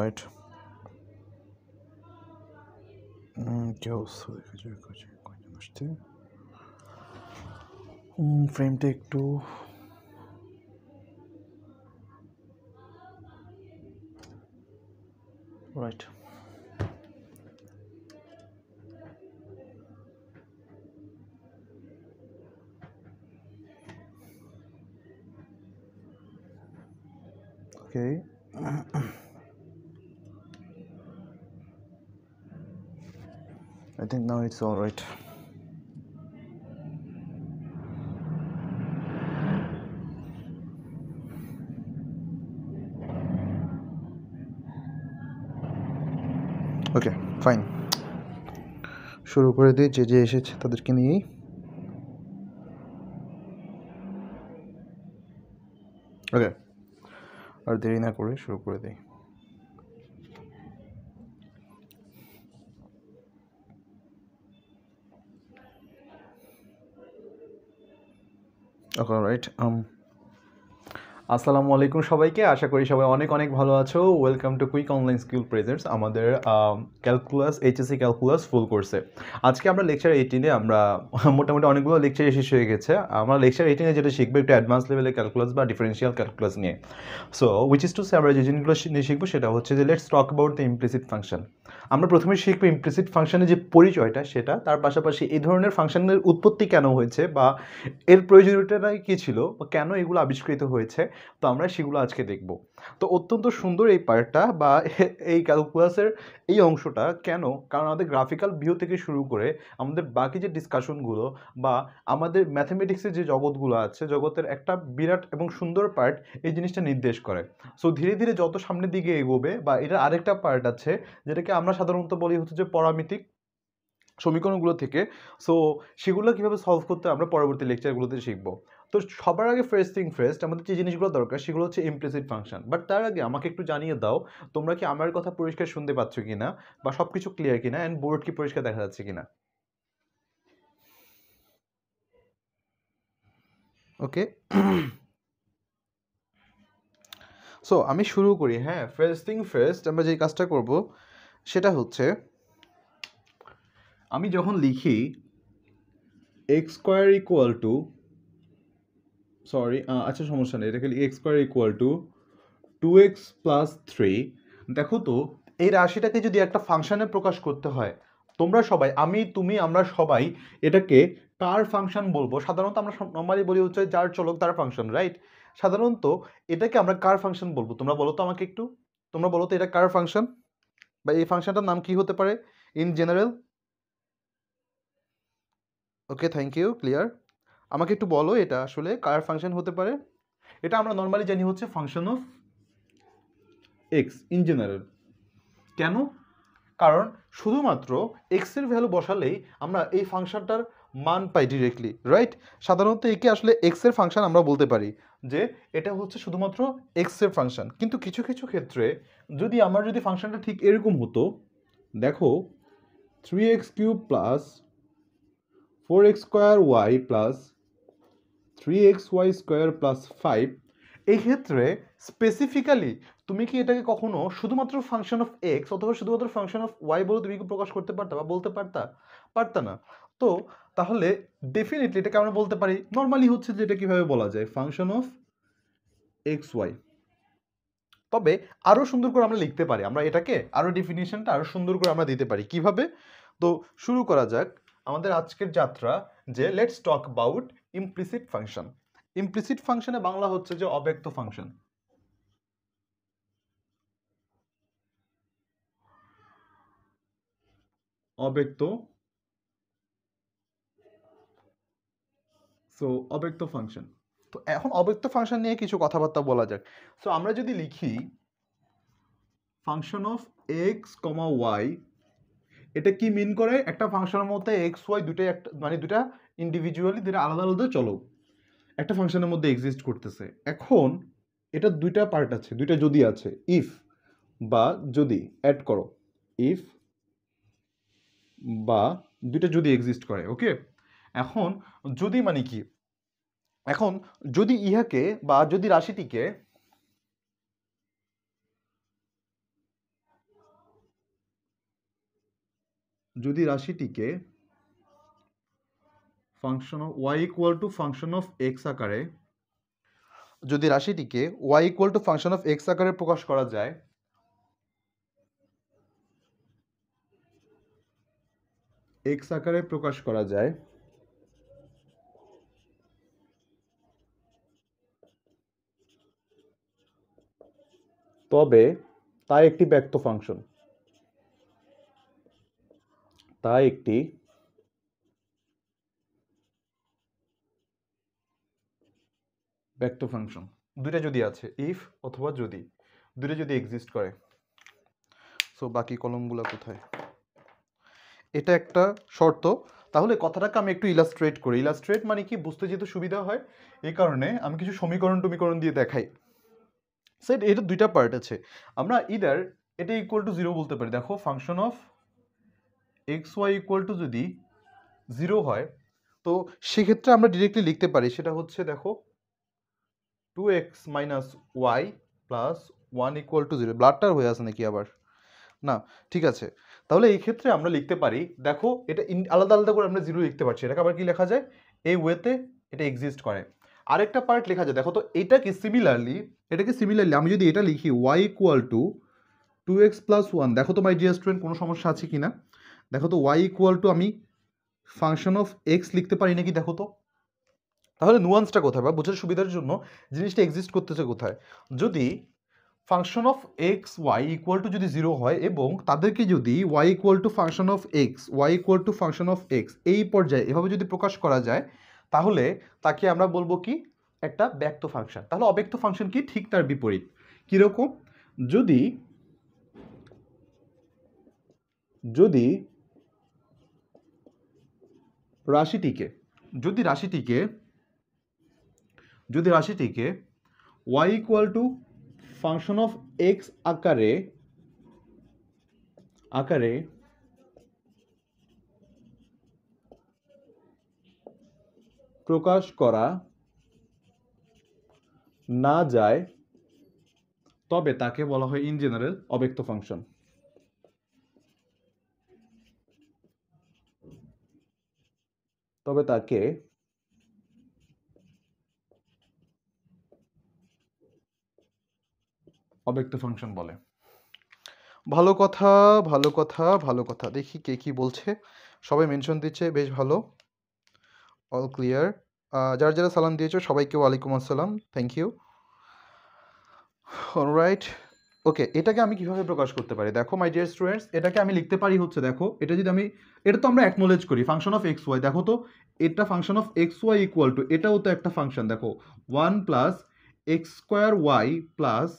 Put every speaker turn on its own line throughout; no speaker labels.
Right. কি অবস্থা দেখা যায় কয়জন আসছে। ফ্রেমটা একটু right. Okay. I think now it's all right. Okay fine, শুরু করে দিই। যে এসেছে তাদেরকে নিয়েই। ওকে, আর দেরি না করে শুরু করে দিই। Okay right. আসসালামু আলাইকুম সবাইকে, আশা করি সবাই অনেক অনেক ভালো আছো। Welcome to quick online skill presents, আমাদের ক্যালকুলাস এইচএসসি ক্যালকুলাস ফুল কোর্সে। আজকে আমরা লেকচার 18-এ আমরা মোটামুটি অনেকগুলো লেকচার শেষ হয়ে গেছে। আমরা লেকচার 18-এ যেটা শিখবো একটু অ্যাডভান্স লেভেলের ক্যালকুলাস বা ডিফারেন্সিয়াল ক্যালকুলাস নিয়ে। So which is to say আমরা যে জিনিসগুলো নিয়ে শিখবো সেটা হচ্ছে যে let's talk about the implicit function. আমরা প্রথমে শিখবো ইমপ্লিসিট ফাংশনের যে পরিচয়টা সেটা, তার পাশাপাশি এই ধরনের ফাংশনের উৎপত্তি কেন হয়েছে বা এর প্রয়োজনীয়তাটা কী ছিল বা কেন এগুলো আবিষ্কৃত হয়েছে, তো আমরা সেগুলো আজকে দেখব। তো অত্যন্ত সুন্দর এই পার্টটা বা এই ক্যালকুলাসের এই অংশটা কেন, কারণ আমাদের গ্রাফিক্যাল ভিউ থেকে শুরু করে আমাদের বাকি যে ডিসকাশনগুলো বা আমাদের ম্যাথমেটিক্সের যে জগৎগুলো আছে, জগতের একটা বিরাট এবং সুন্দর পার্ট এই জিনিসটা নির্দেশ করে। সো ধীরে ধীরে যত সামনের দিকে এগোবে, বা এটার আরেকটা পার্ট আছে যেটাকে আমরা সাধারণত বলি হচ্ছে যে পরামিতিক সমীকরণগুলো থেকে। সো সেগুলো কীভাবে সলভ করতে আমরা পরবর্তী লেকচারগুলোতে শিখবো। তো সবার আগে ফার্স্ট থিং ফার্স্ট, আমাদের যে জিনিসগুলো দরকার সেগুলো হচ্ছে ইমপ্লিসিট ফাংশন। বাট তার আগে আমাকে একটু জানিয়ে দাও তোমরা কি আমার কথা পরিষ্কার শুনতে পাচ্ছ কিনা, বা সব কিছু ক্লিয়ার কিনা, অ্যান্ড বোর্ড কি পরিষ্কার দেখা যাচ্ছে কিনা। ওকে, সো আমি শুরু করি। হ্যাঁ, ফার্স্ট থিং ফার্স্ট, আমরা যে কাজটা করব সেটা হচ্ছে আমি যখন লিখি x square equal two, sorry আচ্ছা সমস্যা নেই, এটাকে x square equal two 2x plus 3। দেখো তো, এই রাশিটাকে যদি একটা ফাংশনে প্রকাশ করতে হয়, তোমরা সবাই, আমি তুমি আমরা সবাই এটাকে কার ফাংশন বলবো? সাধারণত আমরা নর্মালি বলি হচ্ছে যার চলক তার ফাংশন, রাইট? সাধারণত এটাকে আমরা কার ফাংশন বলবো? তোমরা বলো তো আমাকে একটু, তোমরা বলো তো এটা কার ফাংশন, বা এই ফাংশনটার নাম কি হতে পারে in general? Okay, thank you, clear. আমাকে একটু বলো এটা আসলে কার ফাংশন হতে পারে? এটা আমরা নর্মালি জানি হচ্ছে function of x in general. কেন? কারণ শুধুমাত্র এক্সের ভ্যালু বসালেই আমরা এই ফাংশনটার মান পাই ডিরেক্টলি, রাইট? সাধারণত একে আসলে এক্সের ফাংশন আমরা বলতে পারি যে এটা হচ্ছে শুধুমাত্র এক্সের ফাংশন। কিন্তু কিছু কিছু ক্ষেত্রে যদি আমার যদি ফাংশনটা ঠিক এরকম হতো, দেখো 3x³ plus 4x² plus 3xy² plus 5, এই ক্ষেত্রে স্পেসিফিক্যালি তুমি কি এটাকে কখনো শুধুমাত্র ফাংশন অফ এক্স অথবা শুধুমাত্র ফাংশন অফ ওয়াই বলে তুমি কি প্রকাশ করতে পারতা বা বলতে পারতা? পারতা না। তো তাহলে ডেফিনেটলি এটাকে আমরা বলতে পারি নর্মালি হচ্ছে যে এটা কীভাবে বলা যায়, ফাংশন অফ এক্স ওয়াই। তবে আরও সুন্দর করে আমরা লিখতে পারি, আমরা এটাকে আরও ডেফিনিশনটা আরও সুন্দর করে আমরা দিতে পারি। কিভাবে? তো শুরু করা যাক আমাদের আজকের যাত্রা, যে let's talk about implicit function. Implicit ফাংশনে বাংলা হচ্ছে যে অব্যক্ত ফাংশন। অব্যক্ত, সো অব্যক্ত ফাংশন। তো এখন অব্যক্ত ফাংশন নিয়ে কিছু কথাবার্তা বলা যাক। সো আমরা যদি লিখি function of x comma y, এটা কি মিন করে? একটা ফাংশনের মধ্যে এক্স ওয়াই দুটাই একটা, মানে দুটা ইন্ডিভিজুয়ালি দুটা আলাদা আলাদা চলক একটা ফাংশনের মধ্যে এক্সিস্ট করতেছে। এখন এটা দুইটা পার্ট আছে, দুইটা যদি আছে, ইফ বা যদি অ্যাড করো, ইফ বা দুইটা যদি এক্সিস্ট করে। ওকে, এখন যদি মানে কি? এখন যদি ইহাকে বা যদি রাশিটিকে যদি রাশিটিকে function of y equal to function of x আকারে, যদি রাশিটিকে y equal to function of x আকারে প্রকাশ করা যায়, এক্স আকারে প্রকাশ করা যায়, তবে তা একটি ব্যক্ত ফাংশন, তা একটি ব্যক্ত ফাংশন। দুইটা যদি আছে, ইফ অথবা যদি, দুইটা যদি এক্সিস্ট করে। সো বাকি কলমগুলো কোথায়? এটা একটা শর্ত। তাহলে কথাটাকে আমি একটু ইলাস্ট্রেট করি। ইলাস্ট্রেট মানে কি, বুঝতে যেহেতু সুবিধা হয় এই কারণে আমি কিছু সমীকরণ দিয়ে দেখাই। সেট এটা দুইটা পার্ট আছে। আমরা ইদার এটা ইকুয়াল টু 0 বলতে পারি। দেখো function of x y equal to যদি 0 হয়, তো সেক্ষেত্রে আমরা ডিরেক্টলি লিখতে পারি, সেটা হচ্ছে দেখো 2x minus y plus 1 equal to 0। ব্লাডটার হয়ে আছে নাকি আবার? না, ঠিক আছে। তাহলে এই ক্ষেত্রে আমরা লিখতে পারি, দেখো এটা আলাদা আলাদা করে আমরা 0 লিখতে পারছি, এটাকে আবার কি লেখা যায়, এই ওয়েতে এটা এক্সিস্ট করে। আরেকটা পার্ট লেখা যায়, দেখো তো এটাকে সিমিলারলি আমি যদি এটা লিখি y equal two 2x plus 1, দেখো তো মাই ডিয়ার স্টুডেন্ট কোনো সমস্যা আছে কি না? দেখো তো y ইকুয়াল টু আমি ফাংশন অফ x লিখতে পারি নাকি দেখো তো। তাহলে নুয়ান্সটা কোথায়, বা বোঝার সুবিধার জন্য জিনিসটা এক্সিস্ট করতেছে কোথায়? যদি function of x y equal to যদি 0 হয় এবং তাদেরকে যদি y equal to function of x, y equal to function of x এই পর্যায়ে এভাবে যদি প্রকাশ করা যায়, তাহলে তাকে আমরা বলবো কি, একটা ব্যক্ত ফাংশন। তাহলে অব্যক্ত ফাংশন কি, ঠিক তার বিপরীত। কিরকম? যদি যদি রাশিটিকে যদি রাশিটিকে যদি রাশিটিকে y equal to function of x আকারে প্রকাশ করা না যায়, তবে তাকে বলা হয় ইন জেনারেল অব্যক্ত ফাংশন। তবে তাকে অব্যক্ত ফাংশন বলে। ভালো কথা, ভালো কথা, ভালো কথা। দেখি কে কি বলছে, সবাই মেনশন দিচ্ছে, বেশ ভালো। All clear. যারা যারা সালাম দিয়েছো সবাইকে ওয়ালাইকুম আসসালাম, থ্যাংক ইউ। অলরাইট, ওকে। এটাকে আমি কিভাবে প্রকাশ করতে পারি? দেখো মাই ডিয়ার স্টুডেন্টস, এটাকে আমি লিখতে পারি হচ্ছে, দেখো এটা যদি আমি, এটা তো আমরা অ্যাকনোলেজ করি ফাংশন অফ এক্স ওয়াই। দেখো তো এটা function of x y equal to, এটাও তো একটা ফাংশন। দেখো 1 plus x square y plus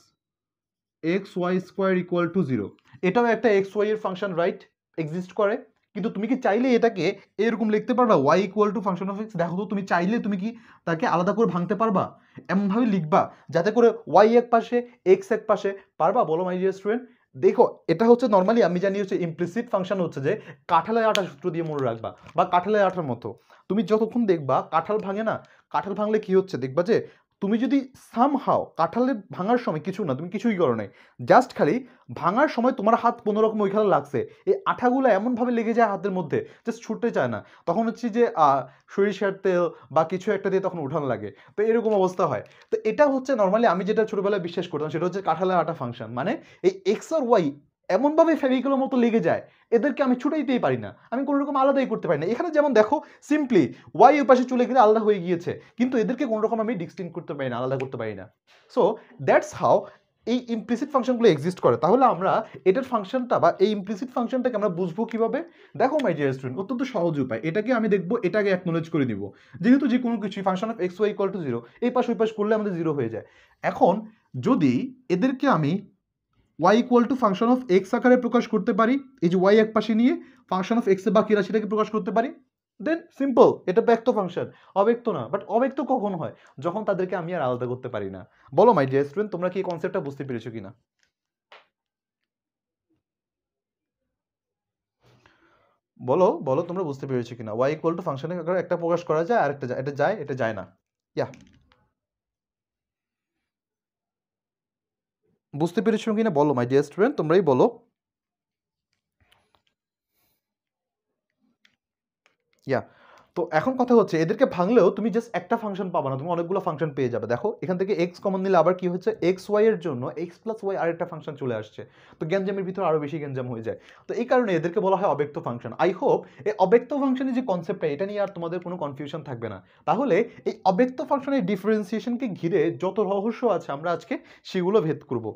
x y square equal to 0, এটাও একটা এক্স ওয়াই এর ফাংশন, রাইট? এক্সিস্ট করে। কিন্তু তুমি কি চাইলে এটাকে এরকম লিখতে পারবা, y equal to function of x? দেখো তো তুমি চাইলে তুমি কি তাকে আলাদা করে ভাঙতে পারবা? এমনভাবে লিখবা যাতে করে ওয়াই এক পাশে এক্স এক পাশে, পারবা? বলো মাই ডিয়ার স্টুডেন্ট। দেখো এটা হচ্ছে নর্মালি আমি জানি হচ্ছে ইমপ্লিসিট ফাংশন হচ্ছে যে কাঁঠালের আটা সূত্র দিয়ে মনে রাখবা, বা কাঁঠালের আটার মতো। তুমি যতক্ষণ দেখবা কাঁঠাল ভাঙে না, কাঁঠাল ভাঙলে কি হচ্ছে দেখবা যে, তুমি যদি সামহাও কাঁঠালের ভাঙার সময় কিছু না, তুমি কিছুই করো নাই, জাস্ট খালি ভাঙার সময় তোমার হাত কোনোরকম ওইখানে লাগছে, এই আঠাগুলো এমনভাবে লেগে যায় হাতের মধ্যে, জাস্ট ছুটতে চায় না, তখন হচ্ছে যে সরিষার তেল বা কিছু একটা দিয়ে তখন উঠান লাগে, তো এরকম অবস্থা হয়। তো এটা হচ্ছে নর্মালি আমি যেটা ছোটবেলায় বিশ্বাস করতাম, সেটা হচ্ছে কাঁঠালের আটা ফাংশন, মানে এই এক্স আর ওয়াই এমনভাবে ফেভিকলের মতো লেগে যায়, এদেরকে আমি ছুটাইতেই পারি না, আমি কোনো রকম আলাদাই করতে পারি না। এখানে যেমন দেখো সিম্পলি ওয়াই ওই পাশে চলে গেলে আলাদা হয়ে গিয়েছে, কিন্তু এদেরকে কোনো রকম আমি ডিস্টিংক্ট করতে পারি না, আলাদা করতে পারি না। সো দ্যাটস হাউ এই ইমপ্লিসিট ফাংশনগুলো এক্সিস্ট করে। তাহলে আমরা এটার ফাংশনটা বা এই ইমপ্লিসিট ফাংশনটাকে আমরা বুঝবো কিভাবে? দেখো মাই ডিয়ার স্টুডেন্ট, অত্যন্ত সহজ উপায়। এটাকে আমি দেখবো, এটাকে অ্যাকনোলেজ করে দিব, যেহেতু যে কোনো কিছুই function of x y equal to 0, এই পাশ ওই পাশ করলে আমাদের 0 হয়ে যায়। এখন যদি এদেরকে আমি y equal to function of x আকারে প্রকাশ করতে পারি, এই যে y এক পাশে নিয়ে ফাংশন অফ এক্স এর বাকি রাশিটাকে প্রকাশ করতে পারি, দেন সিম্পল, এটা ব্যক্ত ফাংশন, অব্যক্ত না। বাট অব্যক্ত কখন হয়? যখন তাদেরকে আমি আর আলাদা করতে পারি না। বলো মাই ডিয়ার স্টুডেন্ট, তোমরা কি এই কনসেপ্টটা বুঝতে পেরেছো কিনা? বলো বলো তোমরা বুঝতে পেরেছো কিনা? y ইকুয়াল টু ফাংশনের আকারে একটা প্রকাশ করা যায়, আর একটা যায়, এটা যায়, এটা যায় না। ইয়া, বুঝতে পেরেছো কিনা বলো মাই ডিয়ার স্টুডেন্ট, তোমরাই বলো। ইয়া, তো এখন কথা হচ্ছে এদেরকে ভাঙলেও তুমি জাস্ট একটা ফাংশন পাবা না, তুমি অনেকগুলো ফাংশন পেয়ে যাবে। দেখো এখান থেকে এক্স কমন নিলে আবার কি হচ্ছে, এক্স ওয়াই এর জন্য এক্স প্লাস ওয়াই আরেকটা ফাংশন চলে আসছে, তো গ্যাঞ্জামের ভিতরে আরও বেশি গ্যাঞ্জাম হয়ে যায়। তো এই কারণে এদেরকে বলা হয় অব্যক্ত ফাংশন। আই হোপ এই অব্যক্ত ফাংশনের যে কনসেপ্টটা, এটা নিয়ে আর তোমাদের কোনো কনফিউশন থাকবে না। তাহলে এই অব্যক্ত ফাংশনের ডিফারেন্সিয়েশনকে ঘিরে যত রহস্য আছে আমরা আজকে সেগুলো ভেদ করব।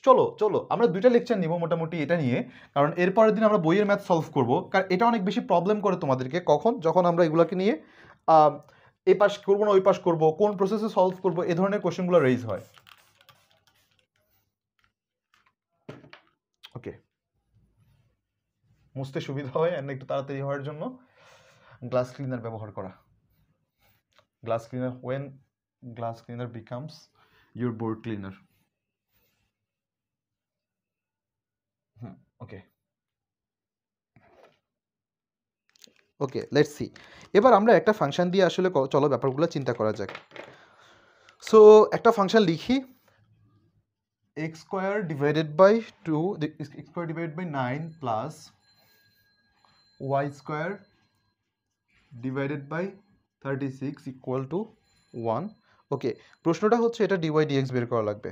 চলো চলো আমরা দুইটা লেকচার নিব মোটামুটি এটা নিয়ে, কারণ এরপরের দিন আমরা বইয়ের ম্যাথ সলভ করব। কারণ এটা অনেক বেশি প্রবলেম করে তোমাদেরকে, কখন যখন আমরা এগুলোকে নিয়ে এই পাশ করবো না ওই পাশ করবো, কোন প্রসেসে সলভ করবো, এই ধরনের কোশ্চেনগুলো রেইজ হয়। ওকে, মুছতে সুবিধা হয় আর একটু তাড়াতাড়ি হওয়ার জন্য গ্লাস ক্লিনার ব্যবহার করা। Glass cleaner when glass cleaner becomes your board cleaner. Okay okay, let's see. এবার আমরা একটা ফাংশন দিয়ে আসলে চলো ব্যাপারগুলো চিন্তা করা যাক। সো একটা ফাংশন লিখি, x square divided by 2, x square divided by 9 plus y square divided by 36 equal to 1. ওকে, প্রশ্নটা হচ্ছে এটা dy dx বের করা লাগবে।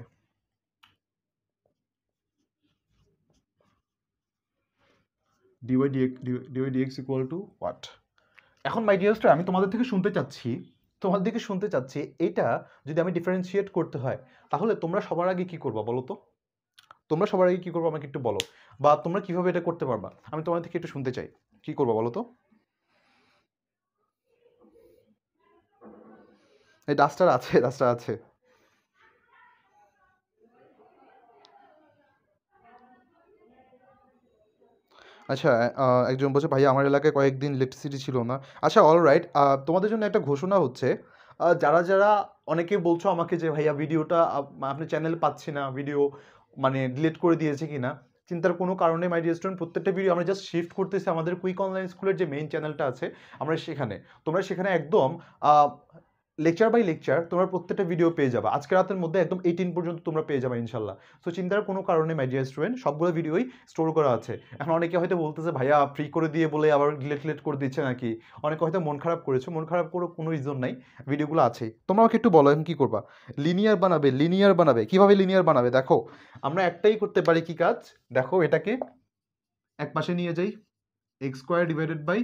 dy dx equal to what? এখন মাই ডিয়ার স্টার, আমি তোমাদের থেকে শুনতে চাচ্ছি এটা যদি আমি ডিফারেন্সিয়েট করতে হয় তাহলে তোমরা সবার আগে কি করবা বলো তো? তোমরা সবার আগে কি করবো আমাকে একটু বলো, বা তোমরা কিভাবে এটা করতে পারবা আমি তোমাদের থেকে একটু শুনতে চাই। কি করবা বলো তো? এই ডাস্টার আছে, ডাস্টার আছে। আচ্ছা, একজন বলছে ভাই আমার এলাকায় কয়েকদিন ইলেকট্রিসিটি ছিল না। আচ্ছা অলরাইট, তোমাদের জন্য একটা ঘোষণা হচ্ছে, যারা যারা অনেকে বলছো আমাকে যে ভাইয়া ভিডিওটা আপনি চ্যানেলে পাচ্ছি না, ভিডিও মানে ডিলিট করে দিয়েছে কিনা, চিন্তার কোনো কারণে মাই ডিয়ার স্টুডেন্ট, প্রত্যেকটা ভিডিও আমরা জাস্ট শিফট করতেছি আমাদের কুইক অনলাইন স্কুলের যে মেইন চ্যানেলটা আছে আমরা সেখানে। তোমরা সেখানে একদম লেকচার বাই লেকচার তোমরা প্রত্যেকটা ভিডিও পেয়ে যাবে, আজকে রাতের মধ্যে একদম 18 পর্যন্ত তোমরা পেয়ে যাবে ইনশাল্লাহ। সো চিন্তার কোনো কারণে মাই ডিয়ার স্টুডেন্ট, সবগুলো ভিডিওই স্টোর করা আছে। এখন অনেকে হয়তো বলতেছে ভাইয়া ফ্রি করে দিয়ে বলে আবার ডিলেট করে দিচ্ছে নাকি, অনেকে হয়তো মন খারাপ করেছো, মন খারাপ করে কোনো রিজন নাই, ভিডিওগুলো আছেই। তোমরা আমাকে একটু বলো এখন কী করবা? লিনিয়ার বানাবে কীভাবে? লিনিয়ার বানাবে দেখো, আমরা একটাই করতে পারি কি কাজ, দেখো এটাকে এক পাশে নিয়ে যাই, এক্স স্কোয়ার ডিভাইডেড বাই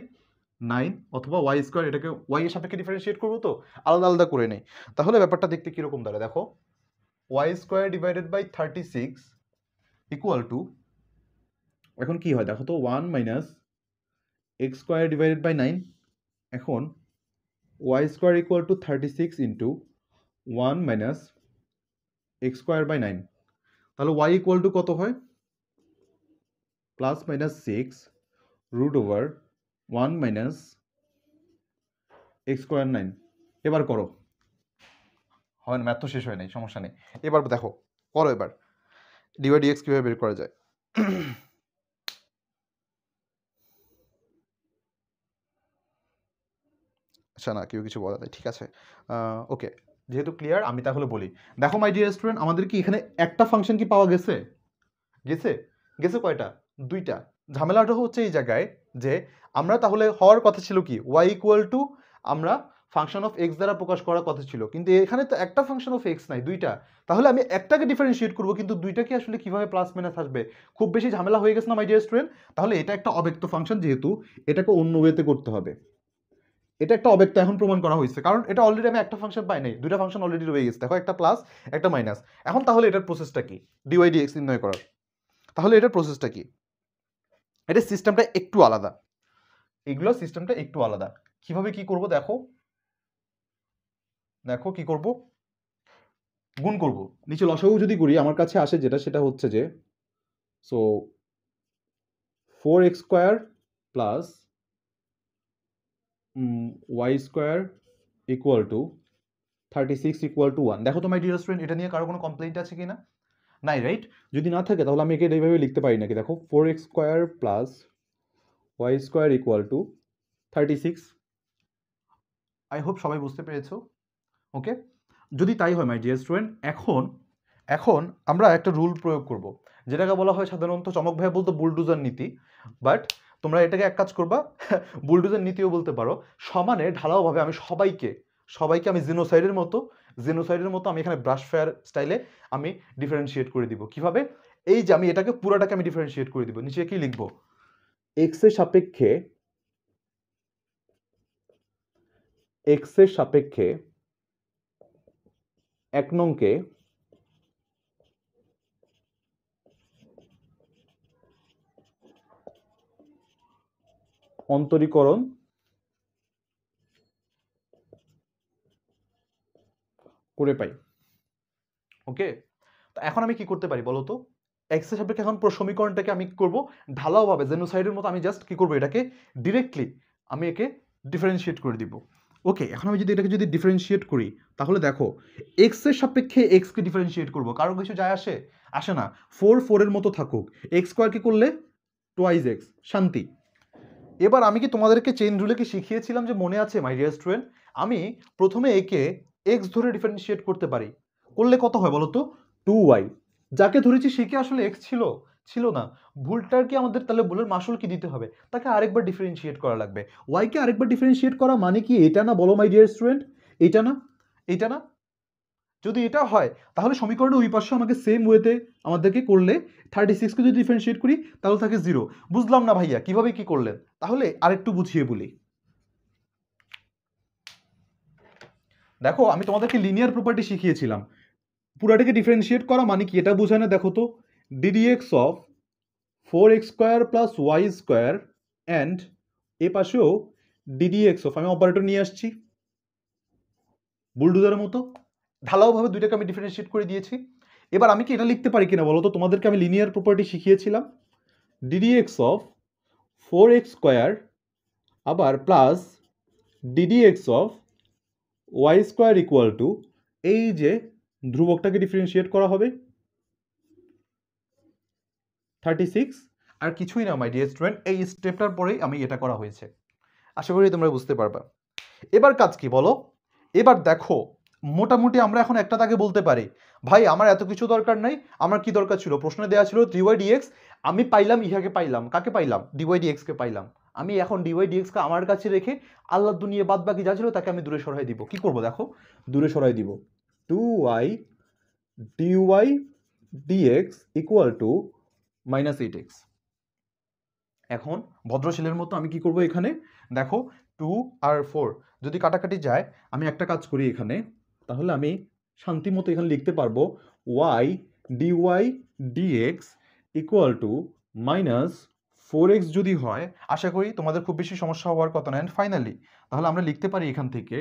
9 অথবা ওয়াই স্কোয়ার, এটাকে ওয়াই এর সাপেক্ষে ডিফারেন্সিয়েট করবো, তো আলাদা আলাদা করে নেই। তাহলে ব্যাপারটা দেখতে কীরকম দাঁড়ায় দেখো, y square divided by 36 equal to, এখন কি হয় দেখো তো, 1 minus x square divided by 9, এখন y square equal to 36 into 1 minus x square by 9, তাহলে ওয়াই ইকুয়াল টু কত হয়, plus minus 6 root over 1 minus x square 9। এবার করো, হয় না, ম্যাথ তো শেষ হয় নাই, সমস্যা নেই। এবার দেখো করো, এবার ডিওয়াই ডিএক্স কীভাবে বের করা যায়। আচ্ছা না, কেউ কিছু বলা যায়, ঠিক আছে ওকে, যেহেতু ক্লিয়ার আমি তাহলে বলি। দেখো মাই ডিয়ার স্টুডেন্ট, আমাদের কি এখানে একটা ফাংশন কি পাওয়া গেছে? গেছে গেছে কয়টা? দুইটা। ঝামেলাটা হচ্ছে এই জায়গায় যে আমরা তাহলে হওয়ার কথা ছিল কি, ওয়াই ইকুয়াল টু আমরা ফাংশন অফ এক্স দ্বারা প্রকাশ করার কথা ছিল, কিন্তু এখানে তো একটা ফাংশন অফ এক্স নাই, দুইটা। তাহলে আমি একটাকে ডিফারেন্সিয়েট করবো, কিন্তু দুইটাকে আসলে কিভাবে প্লাস মাইনাস আসবে, খুব বেশি ঝামেলা হয়ে গেছে না মাই ডিয়ার স্টুডেন্ট? তাহলে এটা একটা অব্যক্ত ফাংশন, যেহেতু এটাকে অন্য ওয়েতে করতে হবে। এটা একটা অব্যক্ত এখন প্রমাণ করা হয়েছে, কারণ এটা অলরেডি আমি একটা ফাংশন পাই নাই, দুইটা ফাংশন অলরেডি রয়ে গেছে, দেখো একটা প্লাস একটা মাইনাস। এখন তাহলে এটার প্রসেসটা কি, ডিওয়াই ডিএক্স নির্ণয় করার? তাহলে এটার প্রসেসটা কি? এটার সিস্টেমটা একটু আলাদা, এগুলো সিস্টেমটা একটু আলাদা। কিভাবে কি করব দেখো, দেখো কি করব, গুণ করব, নিচে লসাগু যদি করি আমার কাছে আসে যেটা, সেটা হচ্ছে যে, so 4x square plus y square equal to 36 equal to 1। দেখো তো মাই ডিয়ার স্টুডেন্ট, এটা নিয়ে কারো কোনো কমপ্লেইন্ট আছে কি না? নাই, রাইট? যদি না থাকে তাহলে আমি একে এইভাবে লিখতে পারি নাকি, দেখো 4x square plus y square equal to 36। I hope সবাই বুঝতে পেরেছো। ওকে, যদি তাই হয় মাই ডিয়ার স্টুডেন্ট, এখন আমরা একটা রুল প্রয়োগ করব, যেটাকে বলা হয় সাধারণত, চমক ভাই বলতো বুলডোজার নীতি, বাট তোমরা এটাকে এক কাজ করবা, বুলডোজার নীতিও বলতে পারো, সমানে ঢালাওভাবে আমি সবাইকে আমি জেনোসাইডের মতো আমি এখানে ব্রাশ ফায়ার স্টাইলে আমি ডিফারেন্সিয়েট করে দিব। কিভাবে? এই যে আমি এটাকে পুরাটাকে আমি ডিফারেন্সিয়েট করে দিব। নিচে কি লিখবো? এক্স এর সাপেক্ষে 1 নংকে অন্তরীকরণ করে পাই। ওকে, তো এখন আমি কি করতে পারি বলো তো? এক্স এর সাপেক্ষে এখন পুরো সমীকরণটাকে আমি কি করব? ঢালাওভাবে জেনোসাইডের মতো আমি জাস্ট কি করব? এটাকে ডিরেক্টলি আমি একে ডিফারেন্সিয়েট করে দিব। ওকে, এখন আমি যদি এটাকে ডিফারেন্সিয়েট করি, তাহলে দেখো এক্স এর সাপেক্ষে এক্স কে ডিফারেন্সিয়েট করব, কারো কিছু যায় আসে না। 4 এর মতো থাকুক, এক্স স্কয়ার কি করলে টোয়াইজ এক্স, শান্তি। এবার আমি কি তোমাদেরকে চেইন রুলে কি শিখিয়েছিলাম যে মনে আছে মাই ডিয়ার স্টুডেন্ট? আমি প্রথমে একে এক্স ধরে ডিফারেন্সিয়েট করতে পারি, করলে কত হয় বলো তো? 2y। যাকে ধরেছি সে কি আসলে এক্স ছিল না। ভুলটার কি আমাদের তাহলে ভুলের মাসুল কি দিতে হবে? তাকে আরেকবার ডিফারেন্সিয়েট করা লাগবে। ওয়াইকে আরেকবার ডিফারেন্সিয়েট করা মানে কি এটা না বলো মাই ডিয়ার স্টুডেন্ট? এটা না? যদি এটা হয় তাহলে সমীকরণের ওই পাশে আমাকে সেম ওয়েতে আমাদেরকে করলে 36কে যদি ডিফারেন্সিয়েট করি তাহলে থাকে 0। বুঝলাম না ভাইয়া কিভাবে কি করলেন? তাহলে আরেকটু বুঝিয়ে বলি। দেখো আমি তোমাদেরকে লিনিয়ার প্রপার্টি শিখিয়েছিলাম। পুরাটাকে ডিফারেন্সিয়েট করা মানে কি এটা বোঝায় না? দেখো তো, ddx of 4x square plus y square and এ পাশেও ddx অফ, আমি অপারেটর নিয়ে আসছি বুলডোজারের মতো, ঢালাওভাবে দুইটাকে আমি ডিফারেন্সিয়েট করে দিয়েছি। এবার আমি কি এটা লিখতে পারি কিনা বলো তো? তোমাদেরকে আমি লিনিয়ার প্রপার্টি শিখিয়েছিলাম, ddx অফ 4x স্কোয়ার আবার plus ddx of y square equal to, এই যে ধ্রুবকটাকে ডিফারেন্সিয়েট করা হবে 36, আর কিছুই না মাই ডিয়ার স্টুডেন্ট। এই স্টেপটার পরেই আমি এটা করা হয়েছে, আশা করি তোমরা বুঝতে পারবা। এবার কাজ কি বলো? এবার দেখো মোটামুটি আমরা এখন একটা তাকে বলতে পারি, ভাই আমার এত কিছু দরকার নাই, আমার কি দরকার ছিল? প্রশ্নে দেওয়া ছিল dy dx, আমি পাইলাম ইহাকে পাইলাম, কাকে পাইলাম? dy dx কে পাইলাম। আমি এখন dy dx কে আমার কাছে রেখে আল্লাহ দুনিয়া বাদ বাকি যা ছিল তাকে আমি দূরে সরাই দিব। কি করব দেখো? দূরে সরাই দিব। 2y dy dx equal two -8x। এখন ভদ্রশীলের মতো আমি কি করব এখানে? দেখো 2 আর 4 যদি কাটাকাটি যায়, আমি একটা কাজ করি এখানে, তাহলে আমি শান্তি মতো এখানে লিখতে পারবো y dy dx equal to -4x যদি হয়, আশা করি তোমাদের খুব বেশি সমস্যা হওয়ার কথা না। অ্যান্ড ফাইনালি তাহলে আমরা লিখতে পারি এখান থেকে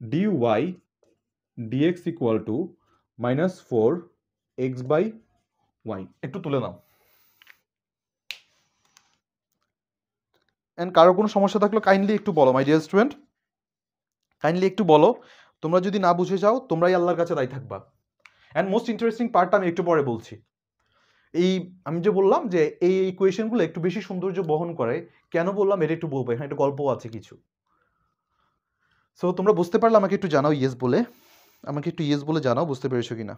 dy dx equal to -4x by y। একটু তুলে নাও। অ্যান্ড কারো কোনো সমস্যা থাকলে কাইন্ডলি একটু বলো মাই ডিয়ার স্টুডেন্ট, কাইন্ডলি একটু বলো। তোমরা যদি না বুঝে যাও তোমরাই আল্লাহর কাছে দায়ী থাকবা। অ্যান্ড মোস্ট ইন্টারেস্টিং পার্টটা আমি একটু পরে বলছি। এই আমি যে বললাম যে এই ইকুয়েশনগুলো একটু বেশি সৌন্দর্য বহন করে, কেন বললাম এটা একটু বলবো, এখানে একটা গল্পও আছে কিছু। সো তোমরা বুঝতে পারলে আমাকে একটু জানাও ইয়েস বলে, আমাকে একটু ইয়েস বলে জানাও বুঝতে পেরেছো কিনা।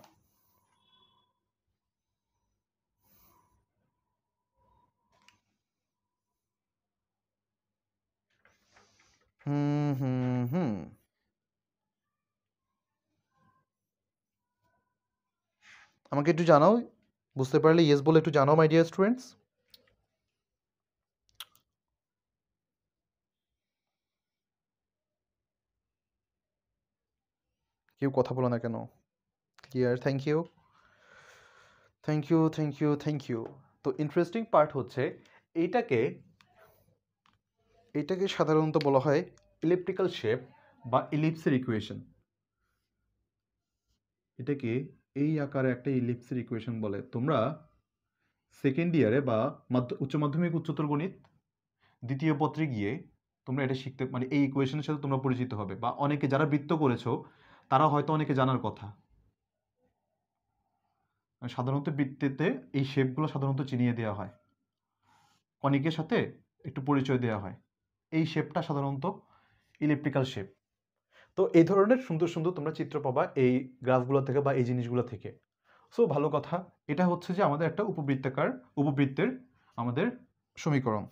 আমাকে একটু জানাও, বুঝতে পারলে ইয়েস বলে একটু জানাও মাই ডিয়ার স্টুডেন্টস। কেউ কথা বলো না কেন? Clear, thank you thank you thank you thank you. তো ইন্টারেস্টিং পার্ট হচ্ছে এটাকে সাধারণত বলা হয় ইলিপ্টিক্যাল শেপ বা ইলিপসের ইকুয়েশন। এটাকে এই আকারে একটা ইলিপসের ইকুয়েশন বলে। তোমরা সেকেন্ড ইয়ারে বা উচ্চ মাধ্যমিক উচ্চতর গণিত দ্বিতীয় পত্রে গিয়ে তোমরা এটা শিখতে, মানে এই ইকুয়েশনের সাথে তোমরা পরিচিত হবে, বা অনেকে যারা বৃত্ত করেছো তারা হয়তো অনেকে জানার কথা। সাধারণত বৃত্তিতে এই শেপগুলো সাধারণত চিনিয়ে দেওয়া হয়, অনেকের সাথে একটু পরিচয় দেওয়া হয়। এই শেপটা সাধারণত ইলিপ্টিক্যাল শেপ। তো এই ধরনের সুন্দর সুন্দর তোমরা চিত্র পাবা এই গ্রাফগুলো থেকে বা এই জিনিসগুলো থেকে। সো ভালো কথা, এটা হচ্ছে যে আমাদের একটা উপবৃত্তের আমাদের সমীকরণ।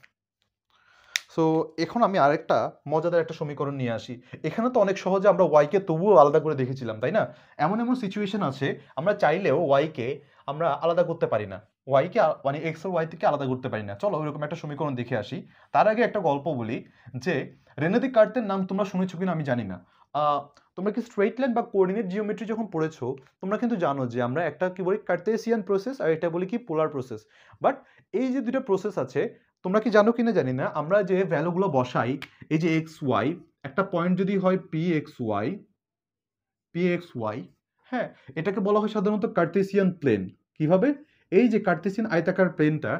সো এখন আমি আরেকটা মজাদার একটা সমীকরণ নিয়ে আসি। এখানে তো অনেক সহজে আমরা ওয়াইকে তবুও আলাদা করে দেখেছিলাম, তাই না? এমন এমন সিচুয়েশন আছে আমরা চাইলেও ওয়াইকে আমরা আলাদা করতে পারি না, ওয়াইকে মানে এক্স আর ওয়াই থেকে আলাদা করতে পারি না। চলো ওইরকম একটা সমীকরণ দেখে আসি। তার আগে একটা গল্প বলি যে রেনে দেকার্তের নাম তোমরা শুনেছো কিনা আমি জানি না। তোমরা কি স্ট্রেইট লাইন বা কোঅর্ডিনেট জিওমেট্রি যখন পড়েছো তোমরা কিন্তু জানো যে আমরা একটা কি বলি কার্তেসিয়ান প্রসেস আর এটা বলি কি পোলার প্রসেস। বাট এই যে দুটো প্রসেস আছে তোমরা কি জানো কিনা জানি না, আমরা যে ভ্যালুগুলো বসাই এই যে এক্স ওয়াই, একটা পয়েন্ট যদি হয় পি এক্স ওয়াই, হ্যাঁ, এটাকে বলা হয় সাধারণত কার্তেসিয়ান প্লেন। কিভাবে? এই যে কার্তেসিয়ান আয়তাকার প্লেনটা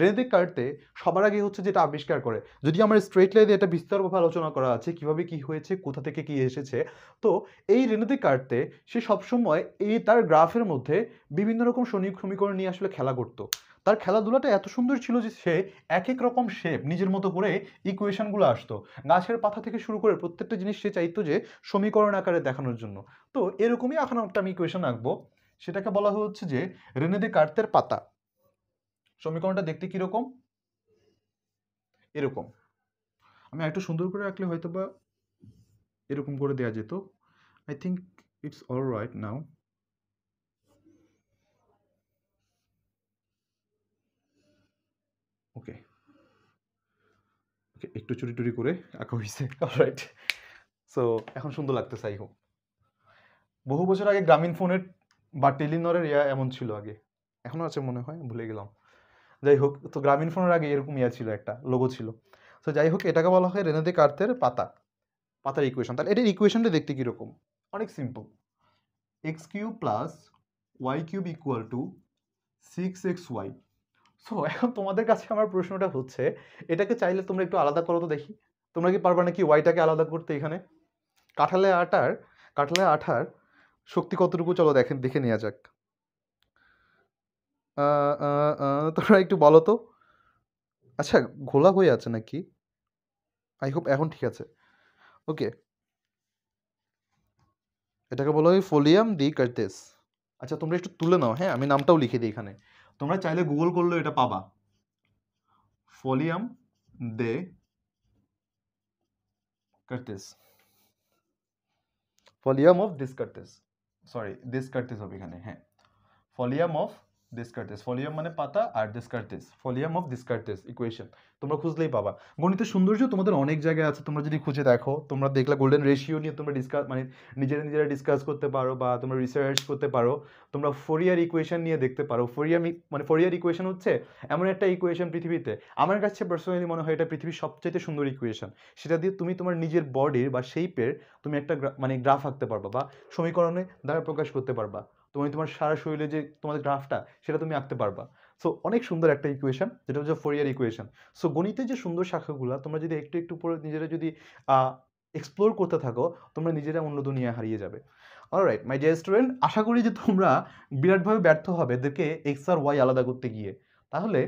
রেনে দেকার্তে সবার আগে হচ্ছে যেটা আবিষ্কার করে, যদি আমার স্ট্রেট লাইনে এটা বিস্তারভাবে আলোচনা করা আছে কিভাবে কি হয়েছে কোথা থেকে কি এসেছে। তো এই রেনে দেকার্তে সে সবসময় এই তার গ্রাফের মধ্যে বিভিন্ন রকম সমীকরণ নিয়ে আসলে খেলা করতো। তার খেলাধুলাটা এত সুন্দর ছিল যে সে এক এক রকম শেপ নিজের মতো করে ইকুয়েশনগুলো আসতো, গাছের পাতা থেকে শুরু করে প্রত্যেকটা জিনিস সে চাইতো যে সমীকরণ আকারে দেখানোর জন্য। তো এরকমই এখন একটা আমি ইকুয়েশন আঁকবো, সেটাকে বলা হচ্ছে যে রেনে দেকার্তের পাতা। সমীকরণটা দেখতে কিরকম? এরকম। আমি একটু সুন্দর করে আঁকলে হয়তো বা এরকম করে দেওয়া যেত। I think it's all right now. Okay, একটু চুরি টুরি করে আঁকা হয়েছে, অলরাইট। সো এখন সুন্দর লাগতেছে আই হোপ। বহু বছর আগে গ্রামীণ ফোনের বা টেলিনরের এমন ছিল আগে, এখনো আছে মনে হয়, ভুলে গেলাম। যাই হোক, তো গ্রামীণ ফোনের আগে এরকম ছিল, একটা লোগো ছিল। তো যাই হোক, এটাকে বলা হয় রেনে দেকার্তের পাতার ইকুয়েশন। তাহলে এটার ইকুয়েশনটা দেখতে কিরকম? অনেক simple. X cube plus y cube equal to 6xy। So এখন তোমাদের কাছে আমার প্রশ্নটা হচ্ছে, এটাকে চাইলে তোমরা একটু আলাদা করো তো দেখি। তোমরা কি পারবা নাকি ওয়াইটাকে আলাদা করতে? এখানে কাঁঠালে আঠার শক্তি কতটুকু, চলো দেখে নেওয়া যাক। তোমরা একটু বলো তো। আচ্ছা, ঘোলা হয়ে আছে নাকি? আই হোপ এখন ঠিক আছে। ওকে, এটাকে বলা হয় ফোলিয়াম দি কার্তেস। আচ্ছা, তোমরা একটু তুলে নাও, হ্যাঁ, আমি নামটাও লিখে দিই এখানে। তোমরা চাইলে গুগল করলেও এটা পাবা, ফোলিয়াম দে কার্তেস, ফলিয়াম অফ ডিসকার্তেস। সরি, ডিসকার্তেস হবে এখানে, হ্যাঁ, ফলিয়াম অফ ডিসকার্তেস। ফলিয়াম মানে পাতা আর ডিসকার্তেস, ফলিয়াম অফ ডিসকার্তেস ইকুয়েশন। তোমরা খুঁজলেই পাবা। গণিতের সৌন্দর্য তোমাদের অনেক জায়গায় আছে, তোমরা যদি খুঁজে দেখো। তোমরা দেখলা গোল্ডেন রেশিও নিয়ে তোমরা মানে নিজেরা ডিসকাস করতে পারো বা তোমরা রিসার্চ করতে পারো। তোমরা ফোরিয়ার ইকুয়েশন নিয়ে দেখতে পারো। ফোরিয়ার ইকুয়েশন হচ্ছে এমন একটা ইকুয়েশন পৃথিবীতে, আমার কাছে পার্সোনালি মনে হয় এটা পৃথিবীর সবচেয়ে সুন্দর ইকুয়েশন। সেটা দিয়ে তুমি তোমার নিজের বডির বা শেপের তুমি একটা মানে গ্রাফ আঁকতে পারবা বা সমীকরণে দ্বারা প্রকাশ করতে পারবা। তুমি তোমার সারা শরীরে যে তোমাদের গ্রাফটা সেটা তুমি আঁকতে পারবা। সো অনেক সুন্দর একটা ইকুয়েশন, যেটা হচ্ছে ফোরিয়ার ইকুয়েশন। সো গণিতের যে সুন্দর শাখাগুলো তোমরা যদি একটু একটু পরে নিজেরা যদি এক্সপ্লোর করতে থাকো, তোমরা নিজেরা অন্য দুনিয়া হারিয়ে যাবে। অলরাইট মাই ডিয়ার স্টুডেন্ট, আশা করি যে তোমরা বিরাটভাবে ব্যর্থ হবে এদেরকে এক্স আর ওয়াই আলাদা করতে গিয়ে। তাহলে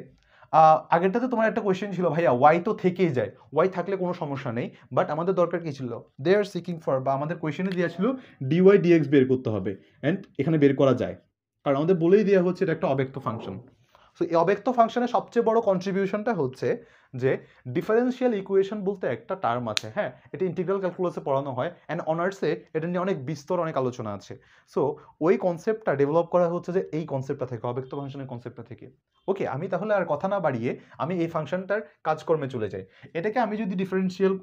আগেরটাতে তোমার একটা কোয়েশ্চেন ছিল, ভাইয়া ওয়াই তো থেকেই যায়, ওয়াই থাকলে কোনো সমস্যা নেই, বাট আমাদের দরকার কি ছিল? দে আর সিকিং ফর, বা আমাদের কোয়েশ্চেনে দেওয়া ছিল ডিওয়াই ডিএক্স বের করতে হবে। অ্যান্ড এখানে বের করা যায়, কারণ আমাদের বলেই দেওয়া হচ্ছে এটা একটা অব্যক্ত ফাংশন। সো এই অব্যক্ত ফাংশনের সবচেয়ে বড় কন্ট্রিবিউশনটা হচ্ছে যে ডিফারেন্সিয়াল ইকুয়েশন বলতে একটা টার্ম আছে, হ্যাঁ, এটা ইন্টিগ্রাল ক্যালকুলাসে পড়ানো হয় অ্যান্ড অনার্সে এটা নিয়ে অনেক বিস্তর অনেক আলোচনা আছে। সো ওই কনসেপ্টটা ডেভেলপ করা হচ্ছে যে এই কনসেপ্টটা থেকে, অব্যক্ত ফাংশনের কনসেপ্টটা থেকে। ওকে, আমি তাহলে আর কথা না বাড়িয়ে আমি এই ফাংশনটার কাজকর্মে চলে যাই। এটাকে আমি যদি ডিফারেন্সিয়াল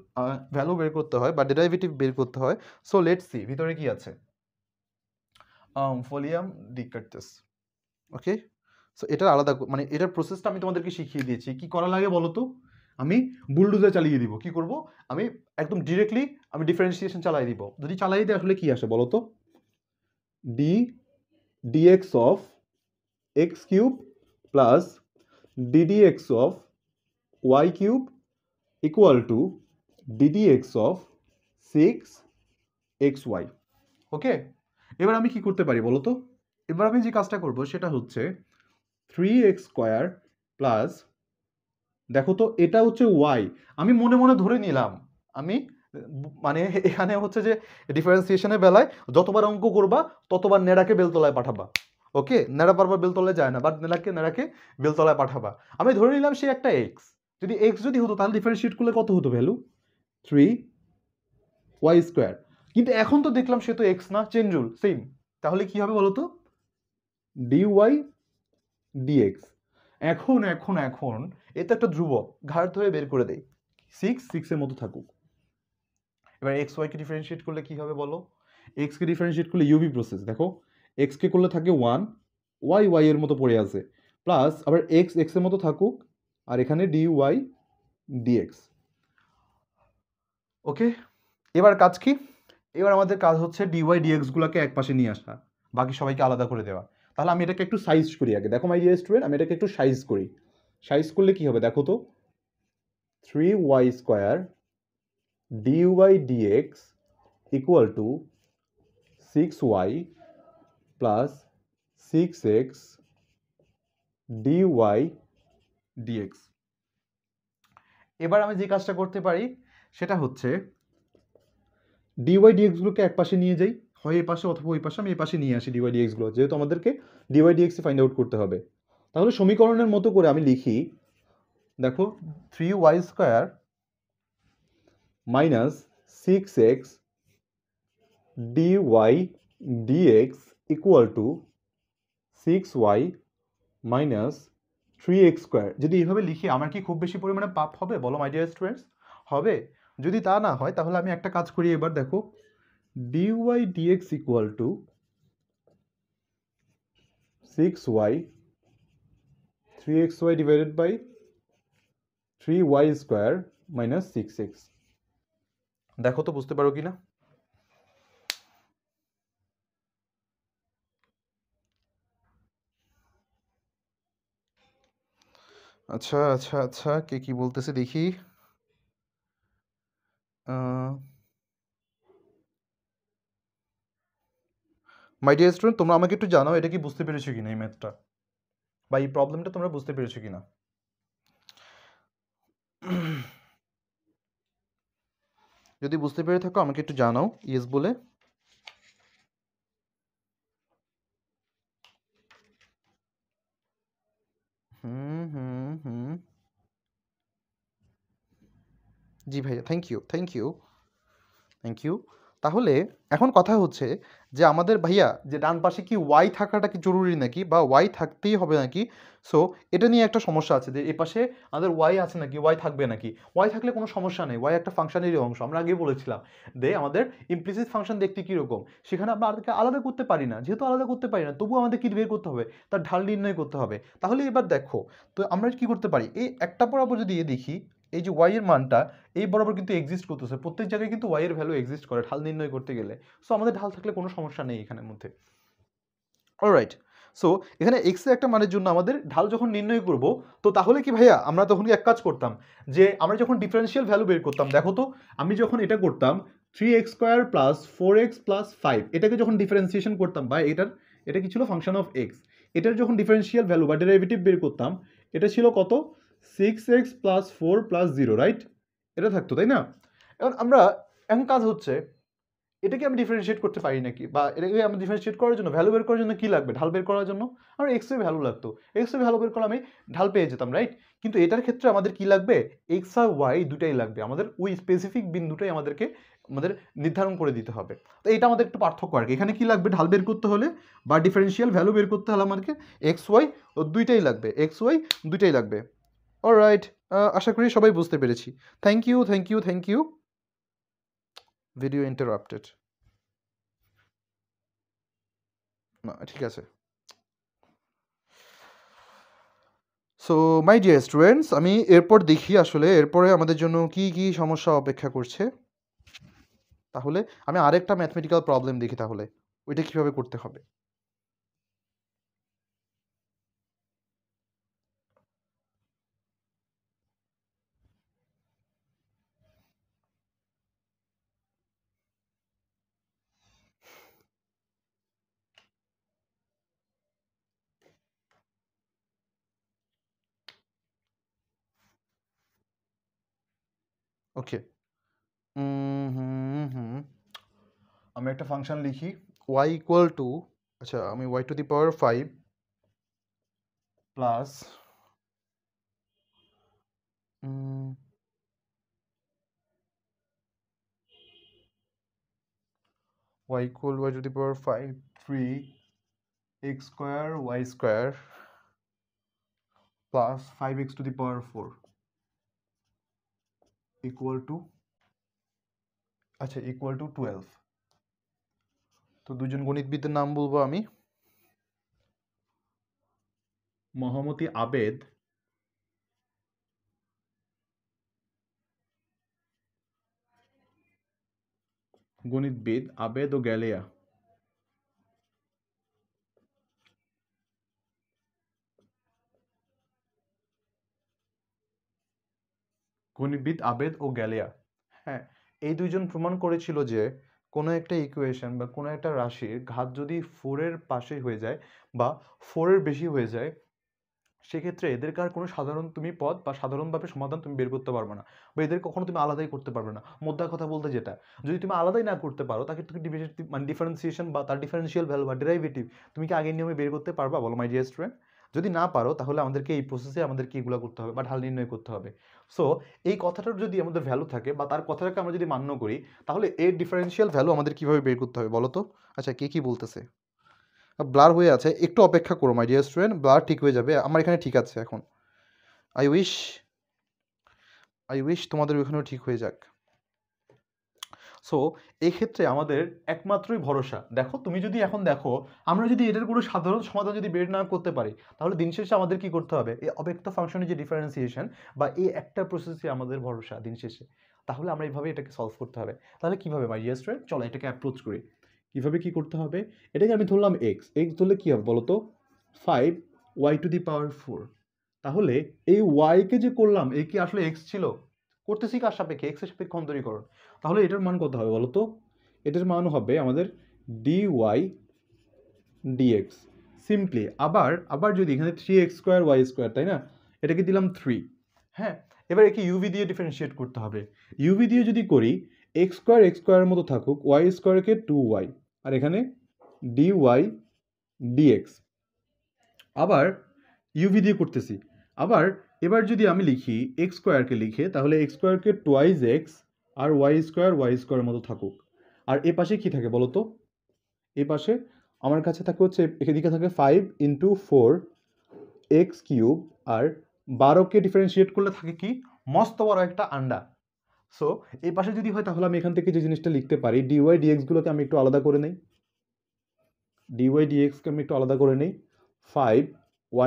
ভ্যালু বের করতে হয় বা ডেরিভেটিভ বের করতে হয়, সো লেটস সি ভিতরে কি আছে। ফোলিয়াম ডিকার্টেস। ওকে, সো এটার আলাদা মানে এটার প্রসেসটা আমি তোমাদেরকে শিখিয়ে দিয়েছি। কি করা লাগে বলো তো? আমি বুলডোজার চালিয়ে দিব। কি করব? আমি একদম ডিরেক্টলি আমি ডিফারেন্সিয়েশন চালাই দিব। যদি চালাই দিই আসলে কি আসে বলো তো? D dx of x cube plus d dx of y cube equal to d dx of 6xy। Okay, এবার আমি কি করতে পারি বলো তো? এবার আমি যে কাজটা করব সেটা হচ্ছে 3x² প্লাস, দেখো তো এটা হচ্ছে ওয়াই, আমি মনে মনে ধরে নিলাম, আমি মানে এখানে হচ্ছে যে ডিফারেন্সিয়েশনের বেলায় যতবার অঙ্ক করবা ততবার নেড়াকে বেলতলায় পাঠাবা। ওকে, নেড়া বারবার বেলতলায় যায় না, বাট নেড়াকে বেলতলায় পাঠাবা। আমি ধরে নিলাম সে একটা এক্স, যদি এক্স যদি হতো তাহলে ডিফারেন্সিয়েট করলে কত হতো ভ্যালু? 3y²। কিন্তু এখন তো দেখলাম সে তো এক্স না, চেঞ্জ রুল সেম। তাহলে কি হবে বলো তো? dy dx। এখন এখন এখন এ তো একটা ধ্রুবক, ঘাড় ধরে বের করে দেই, 6 এর মতো থাকুক। এবার এক্স ওয়াইকে ডিফারেন্সিয়েট করলে কি হবে বলো? এক্সকে ডিফারেন্সিয়েট করলে ইউভি প্রসেস, দেখো এক্সকে করলে থাকে 1, ওয়াই এর মতো পড়ে আছে, প্লাস আবার এক্স এর মতো থাকুক, আর এখানে dy dx। ওকে, এবার কাজ কি? এবার আমাদের কাজ হচ্ছে ডিওয়াই ডিএক্স গুলোকে এক পাশে নিয়ে আসা, বাকি সবাইকে আলাদা করে দেওয়া। তাহলে আমি এটাকে একটু সাইজ করি আগে, দেখো মাই ডিয়ার স্টুডেন্ট, আমি এটাকে একটু সাইজ করি। সাইজ করলে কি হবে দেখো তো? 3y² dy dx equal to 6y plus 6x dy dx। এবার আমি যে কাজটা করতে পারি সেটা হচ্ছে ডিওয়াই ডিএক্সগুলোকে এক পাশে নিয়ে যাই, হয় এই পাশে অথবা ওই পাশে, আমি এই পাশে নিয়ে আসি ডিওয়াই ডিএক্সগুলো, যেহেতু আমাদেরকে ডিওয়াই ডিএক্স ফাইন্ড আউট করতে হবে। তাহলে সমীকরণের মতো করে আমি লিখি, দেখো 3y² minus 6x dy dx equal to 6y minus 3x²। যদি এইভাবে লিখি আমার কি খুব বেশি পরিমাণে পাপ হবে বলো মাই ডিয়ার স্টুডেন্টস? হবে? যদি তা না হয় তাহলে আমি একটা কাজ করি, এবার দেখো dy dx equal to 6y 3xy divided by 3y² minus 6x। দেখো তো বুঝতে পারো কি না? আচ্ছা আচ্ছা আচ্ছা, কে কি বলতেছে দেখি। মাই ডিয়ার স্টুডেন্ট, তোমরা আমাকে একটু জানাও এটা কি বুঝতে পেরেছো কিনা, এই ম্যাথটা বা এই প্রবলেমটা তোমরা বুঝতে পেরেছো কিনা। যদি বুঝতে পেরে থাকো আমাকে একটু জানাও ইয়েস বলে। হুম হুম হুম, জি ভাইয়া, thank you thank you thank you. তাহলে এখন কথা হচ্ছে যে আমাদের ভাইয়া যে ডান পাশে কি ওয়াই থাকাটা কি জরুরি নাকি, বা ওয়াই থাকতেই হবে নাকি? সো এটা নিয়ে একটা সমস্যা আছে যে এ পাশে আমাদের ওয়াই আছে নাকি, ওয়াই থাকবে নাকি। ওয়াই থাকলে কোনো সমস্যা নেই, ওয়াই একটা ফাংশনেরই অংশ, আমরা আগেই বলেছিলাম। আমাদের ইমপ্লিসিট ফাংশন দেখতে কীরকম, সেখানে আমরা আমাদেরকে আলাদা করতে পারি না, যেহেতু আলাদা করতে পারি না তবুও আমাদের কি বের করতে হবে, তার ঢাল নির্ণয় করতে হবে। তাহলে এবার দেখো, তো আমরা কি করতে পারি, এই একটা বরাবর যদি দেখি, এই যে ওয়াই এর মানটা এই বরাবর কিন্তু এক্সিস্ট করতেছে, প্রত্যেক জায়গায় কিন্তু ওয়াই এর ভ্যালু এক্সিস্ট করে ঢাল নির্ণয় করতে গেলে। সো আমাদের ঢাল থাকলে কোনো সমস্যা নেই এখানের মধ্যে। অলরাইট, সো এখানে এক্স এর একটা মানের জন্য আমাদের ঢাল যখন নির্ণয় করব, তো তাহলে কি ভাইয়া আমরা তখন কি এক কাজ করতাম, যে আমরা যখন ডিফারেন্সিয়াল ভ্যালু বের করতাম, দেখো তো আমি যখন এটা করতাম 3x² প্লাস 4x প্লাস 5, এটাকে যখন ডিফারেন্সিয়েশন করতাম, বা এটা কি ছিল ফাংশন অফ এক্স, এটার যখন ডিফারেন্সিয়াল ভ্যালু বা ডেরিভেটিভ বের করতাম, এটা ছিল কত? 6x plus 4 plus 0, right? এটা থাকতো তাই না? এখন কাজ হচ্ছে এটাকে আমি ডিফারেন্সিয়েট করতে পারি নাকি, বা এটাকে আমি ডিফারেন্সিয়েট করার জন্য ভ্যালু বের করার জন্য কি লাগবে, ঢাল বের করার জন্য আমার এক্স এর ভ্যালু লাগতো, এক্স এর ভ্যালু বের করলে আমি ঢাল পেয়ে যেতাম, রাইট? কিন্তু এটার ক্ষেত্রে আমাদের কি লাগবে, এক্স আর ওয়াই দুটাই লাগবে, আমাদের ওই স্পেসিফিক বিন্দুটাই আমাদের নির্ধারণ করে দিতে হবে। তো এটা আমাদের একটু পার্থক্য আর কি, এখানে কি লাগবে ঢাল বের করতে হলে বা ডিফারেন্সিয়াল ভ্যালু বের করতে হলে আমাদেরকে এক্স ওয়াই দুইটাই লাগবে, এক্স ওয়াই দুইটাই লাগবে। অলরাইট, আশা করি সবাই বুঝতে পেরেছি। Thank you thank you thank you. Video interrupted না, ঠিক আছে। সো মাই ডিয়ার স্টুডেন্টস, আমি এরপর দেখি আসলে এরপরে আমাদের জন্য কি কি সমস্যা অপেক্ষা করছে। তাহলে আমি আরেকটা ম্যাথমেটিক্যাল প্রবলেম দেখি, তাহলে ওইটা কিভাবে করতে হবে। ওকে, হুম হুম, আমি একটা ফাংশন লিখি y ইকুয়াল টু আচ্ছা আমি y to the power 5 plus y equal y to the power 5 3 x square y square plus 5x to the power 4 equal to আচ্ছা equal to 12। তো দুজন গণিতবিদের নাম বলবো আমি, মহামতি আবেদ, গণিতবিদ আবেদ ও গ্যালিয়া। গণিতবিদ আবেদ ও গ্যালিয়া, হ্যাঁ, এই দুইজন প্রমাণ করেছিল যে কোনো একটা ইকুয়েশন বা কোনো একটা রাশির ঘাত যদি 4-এর পাশে হয়ে যায় বা 4-এর বেশি হয়ে যায়, সেক্ষেত্রে এদেরকে আর কোনো সাধারণ তুমি পদ বা সাধারণভাবে সমাধান তুমি বের করতে পারবে না, বা এদের কখনো তুমি আলাদাই করতে পারবে না। মোদ্দা কথা বলতে যেটা, যদি তুমি আলাদাই না করতে পারো তাকে তুমি মানে ডিফারেন্সিয়েশন বা তার ডিফারেন্সিয়াল ভ্যালু বা ডেরাইভেটিভ তুমি কি আগের নিয়মে বের করতে পারবা বলো মাই ডিয়ার স্টুডেন্ট? যদি না পারো তাহলে আমাদেরকে এই প্রসেসে আমাদেরকে এগুলো করতে হবে বা ঢাল নির্ণয় করতে হবে। সো এই কথাটার যদি আমাদের ভ্যালু থাকে বা তার কথাটাকে আমরা যদি মান্য করি, তাহলে এর ডিফারেন্সিয়াল ভ্যালু আমাদের কিভাবে বের করতে হবে বলো তো? আচ্ছা কে কি বলতেছে? ব্লার হয়ে আছে, একটু অপেক্ষা করো মাই ডিয়ার স্টুডেন্ট, ব্লার ঠিক হয়ে যাবে, আমার এখানে ঠিক আছে এখন। আই উইশ তোমাদের ওখানেও ঠিক হয়ে যাক। সো এই ক্ষেত্রে আমাদের একমাত্রই ভরসা, দেখো তুমি যদি এখন দেখো আমরা যদি এটার কোনো সাধারণ সমাধান যদি বের না করতে পারি, তাহলে দিন শেষে আমাদের কি করতে হবে? এই অব্যক্ত ফাংশনের যে ডিফারেন্সিয়েশন বা এই একটা প্রসেসই আমাদের ভরসা দিন শেষে। তাহলে আমরা এইভাবে এটাকে সলভ করতে হবে। তাহলে কিভাবে মাই ডিয়ার স্টুডেন্ট, চলো এটাকে অ্যাপ্রোচ করি। কিভাবে কি করতে হবে? এটাকে আমি ধরলাম এক্স ধরলে কি হবে বলো তো? 5 y টু দি পাওয়ার 4। তাহলে এই ওয়াইকে যে করলাম এ কি আসলে এক্স ছিল? করতেছি কার সাপেক্ষে? এক্স এর সাপেক্ষে অন্তরীকরণ। তাহলে এটার মান কত হবে বলো তো? এটার মান হবে আমাদের dy dx সিম্পলি। আবার যদি এখানে 3x² y², তাই না, এটাকে দিলাম 3। হ্যাঁ, এবার একে ইউভি দিয়ে ডিফারেন্সিয়েট করতে হবে। ইউভি দিয়ে যদি করি, x² মতো থাকুক, y²কে 2y, আর এখানে dy dx। আবার ইউভি দিয়ে করতেছি। আবার এবার যদি আমি লিখি x²কে লিখে, তাহলে x²কে 2x আর y² মতো থাকুক। আর এ পাশে কি থাকে বলো তো? এ পাশে আমার কাছে থাকে হচ্ছে, এদিকে থাকে 5 × 4 x³ আর 12কে ডিফারেন্সিয়েট করলে থাকে কি? মস্ত বড় একটা আন্ডা। সো এই পাশে যদি হয় তাহলে আমি এখান থেকে যে জিনিসটা লিখতে পারি, dy dx গুলোকে আমি একটু আলাদা করে নেই। dy dxকে আমি একটু আলাদা করে নেই। 5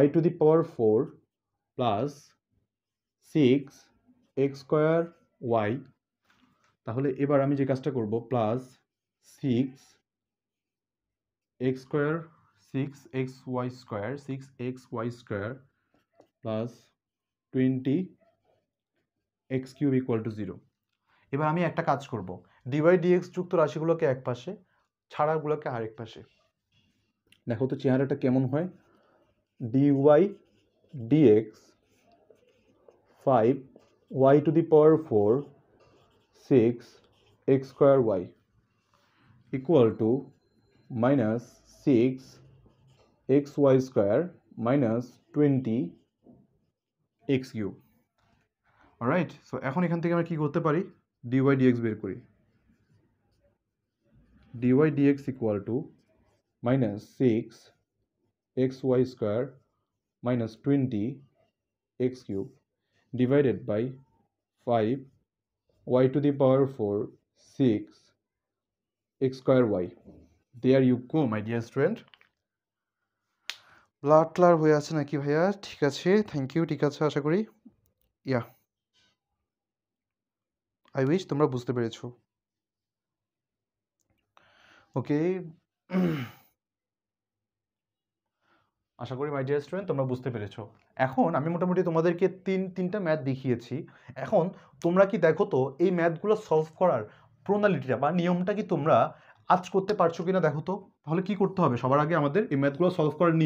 y to the power 4 plus 6 x² y। তাহলে এবার আমি যে কাজটা করব, প্লাস 6 6xy² প্লাস 20x³ = 0। এবার আমি একটা কাজ করব, dy dx যুক্ত রাশিগুলোকে এক পাশে, ছাড়াগুলোকে আরেক পাশে। দেখো তো চেহারাটা কেমন হয়? dy dx 5 y to the power 4 6x² equal to minus 6xy² minus 20x³ alright. So এখন এখান থেকে আমরা কি করতে পারি? dy dx বের করি। dy dx equal to minus 6xy² minus 20x³ divided by 5 y to the power 4 6x²y। There you go my dear student. ব্লাড ক্লার হয়ে আছে নাকি ভাইয়া? ঠিক আছে, থ্যাংক ইউ, ঠিক আছে আশা করি। ইয়া, আই উইশ তোমরা বুঝতে পেরেছো। ওকে, আশা করি মাই ডিয়ার স্টুডেন্ট তোমরা বুঝতে পেরেছো। এখন আমি মোটামুটি তোমাদেরকে তিনটা ম্যাথ দেখিয়েছি। এখন তোমরা কি দেখো তো এই ম্যাথগুলো সলভ করার প্রণালীটা বা নিয়মটা কি তোমরা আজ করতে পারছো কিনা দেখো তো। তাহলে কি করতে হবে? সবার আগে আমাদের এই ম্যাথগুলো সলভ করার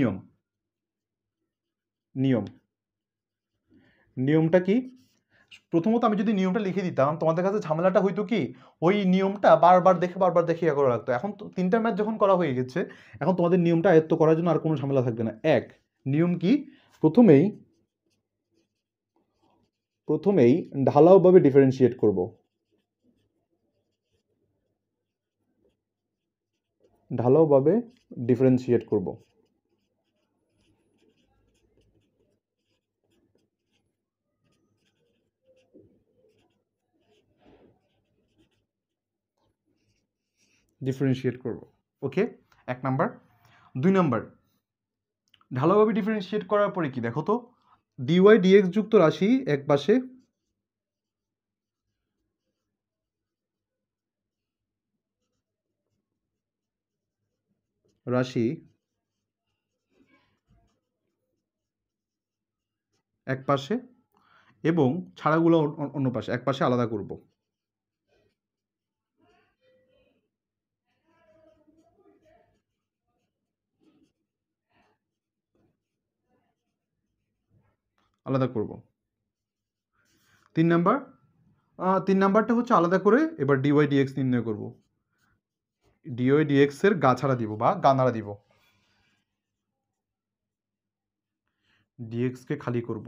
নিয়মটা কি? প্রথমত আমি যদি নিয়মটা লিখে দিতাম তোমাদের কাছে ঝামেলাটা হইতো কি, ওই নিয়মটা বারবার দেখে ইয়া করা লাগতো। এখন তো 3টা ম্যাথ যখন করা হয়ে গেছে, এখন তোমাদের নিয়মটা আয়ত্ত করার জন্য আর কোনো ঝামেলা থাকবে না। এক নিয়ম কি, প্রথমেই ঢালাওভাবে ডিফারেন্সিয়েট করব। ঢালাওভাবে ডিফারেন্সিয়েট করব। ডিফারেন্সিয়েট করব, ওকে, 1 নাম্বার। 2 নাম্বার, ঢালাওভাবে ডিফারেন্সিয়েট করার পরে কি দেখো তো, ডিওয়াই ডিএক্স যুক্ত রাশি এক পাশে, রাশি এক পাশে এবং ছাড়াগুলো অন্য পাশে, এক পাশে আলাদা করব। আলাদা করব। 3 নাম্বার, 3 নাম্বারটা হচ্ছে আলাদা করে এবার ডিওয়াই ডিএক্স নির্ণয় করব। ডিওয়াই ডিএক্স এর গা ছাড়া দিব বা গা নাড়া দিব, ডিএক্স কে খালি করব।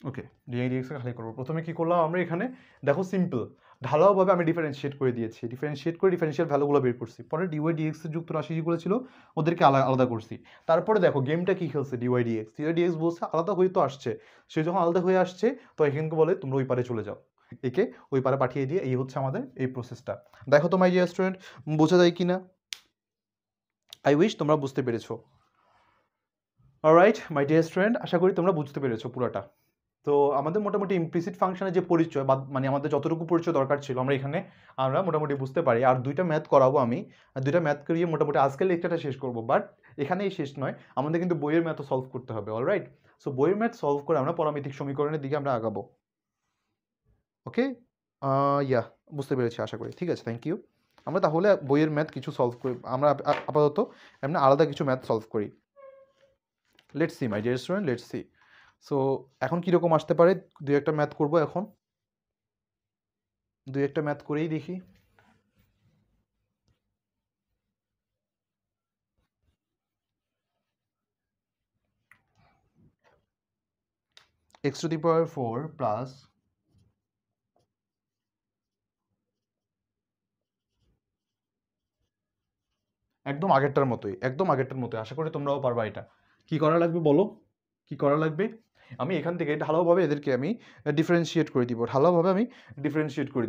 ওকে, ডিআই ডিএক্স খালি করবো। প্রথমে কি করলাম আমরা এখানে, দেখো সিম্পল, ঢালাওভাবে আমি ডিফারেন্সিয়েট করে দিয়েছি, ডিফারেন্সিয়েট করে ডিফারেন্সিয়াল ভ্যালুগুলো বের করছি। পরে ডিওয়াই ডিএক্স এর যুক্ত রাশি যেগুলো ছিল ওদেরকে আলাদা করছি। তারপরে দেখো গেমটা কি খেলছে, ডিওয়াই ডিএক্স বলছে আলাদা হয়ে তো আসছে, সে যখন আলাদা হয়ে আসছে তো এখানকে বলে তোমরা ওই পারে চলে যাও, একে ওই পারে পাঠিয়ে দিয়ে এই হচ্ছে আমাদের এই প্রসেসটা। দেখো তো মাই ডিয়ার স্টুডেন্ট, বোঝা যায় কি না? আই উইশ তোমরা বুঝতে পেরেছো। অলরাইট মাই ডিয়ার স্টুডেন্ট, আশা করি তোমরা বুঝতে পেরেছো পুরোটা। তো আমাদের মোটামুটি ইমপ্লিসিট ফাংশনের যে পরিচয় বা মানে আমাদের যতটুকু পরিচয় দরকার ছিল আমরা মোটামুটি বুঝতে পারি। আর 2টা ম্যাথ করাবো আমি, আর 2টা ম্যাথ করিয়ে মোটামুটি আজকের লেকচারটা শেষ করবো। বাট এখানেই শেষ নয়, আমাদের কিন্তু বইয়ের ম্যাথও সলভ করতে হবে। অলরাইট, সো বইয়ের ম্যাথ সলভ করে আমরা পরামিতিক সমীকরণের দিকে আমরা আগাবো। ওকে, ইয়া, বুঝতে পেরেছি আশা করি। ঠিক আছে, থ্যাংক ইউ। আমরা তাহলে বইয়ের ম্যাথ কিছু সলভ করি, আমরা আপাতত এমনি আলাদা কিছু ম্যাথ সলভ করি। Let's see my dear student, let's see. So এখন কীরকম আসতে পারে, 2-1টা ম্যাথ করবো এখন, 2-1টা ম্যাথ করেই দেখি। x⁴ প্লাস একদম আগেরটার মতোই, আশা করি তোমরাও পারবা। এটা কি করা লাগবে বলো, কি করা লাগবে? আমি এখান থেকে ঢালাওভাবে এদেরকে আমি ডিফারেন্সিয়েট করে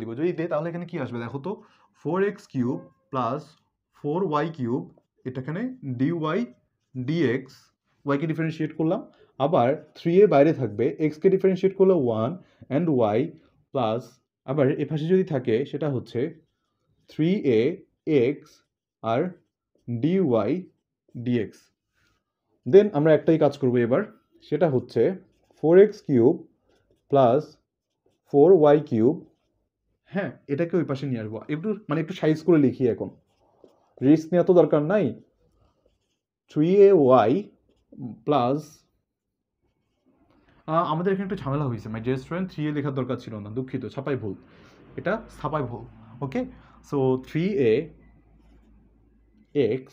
দিব, যদি দেয় তাহলে এখানে কি আসবে দেখো তো, 4x³ প্লাস 4y³ এটাখানে dy dx, ওয়াইকে ডিফারেন্সিয়েট করলাম। আবার 3a বাইরে থাকবে, এক্সকে ডিফারেন্সিয়েট করলে 1 অ্যান্ড y প্লাস, আবার এ পাশে যদি থাকে সেটা হচ্ছে 3ax আর dy dx। দেন আমরা একটাই কাজ করবো এবার, সেটা হচ্ছে 4x³ প্লাস 4y³, হ্যাঁ এটাকে ওই পাশে নিয়ে আসবো। একটু সাইজ করে লিখি, এখন রিস্ক নেওয়া তো দরকার নাই। 3ay প্লাস, আমাদের এখানে একটু ঝামেলা হয়েছে মাই ডিয়ার স্টুডেন্ট, 3a লেখার দরকার ছিল না, দুঃখিত, ছাপাই ভুল, এটা ছাপাই ভুল। ওকে, সো 3ax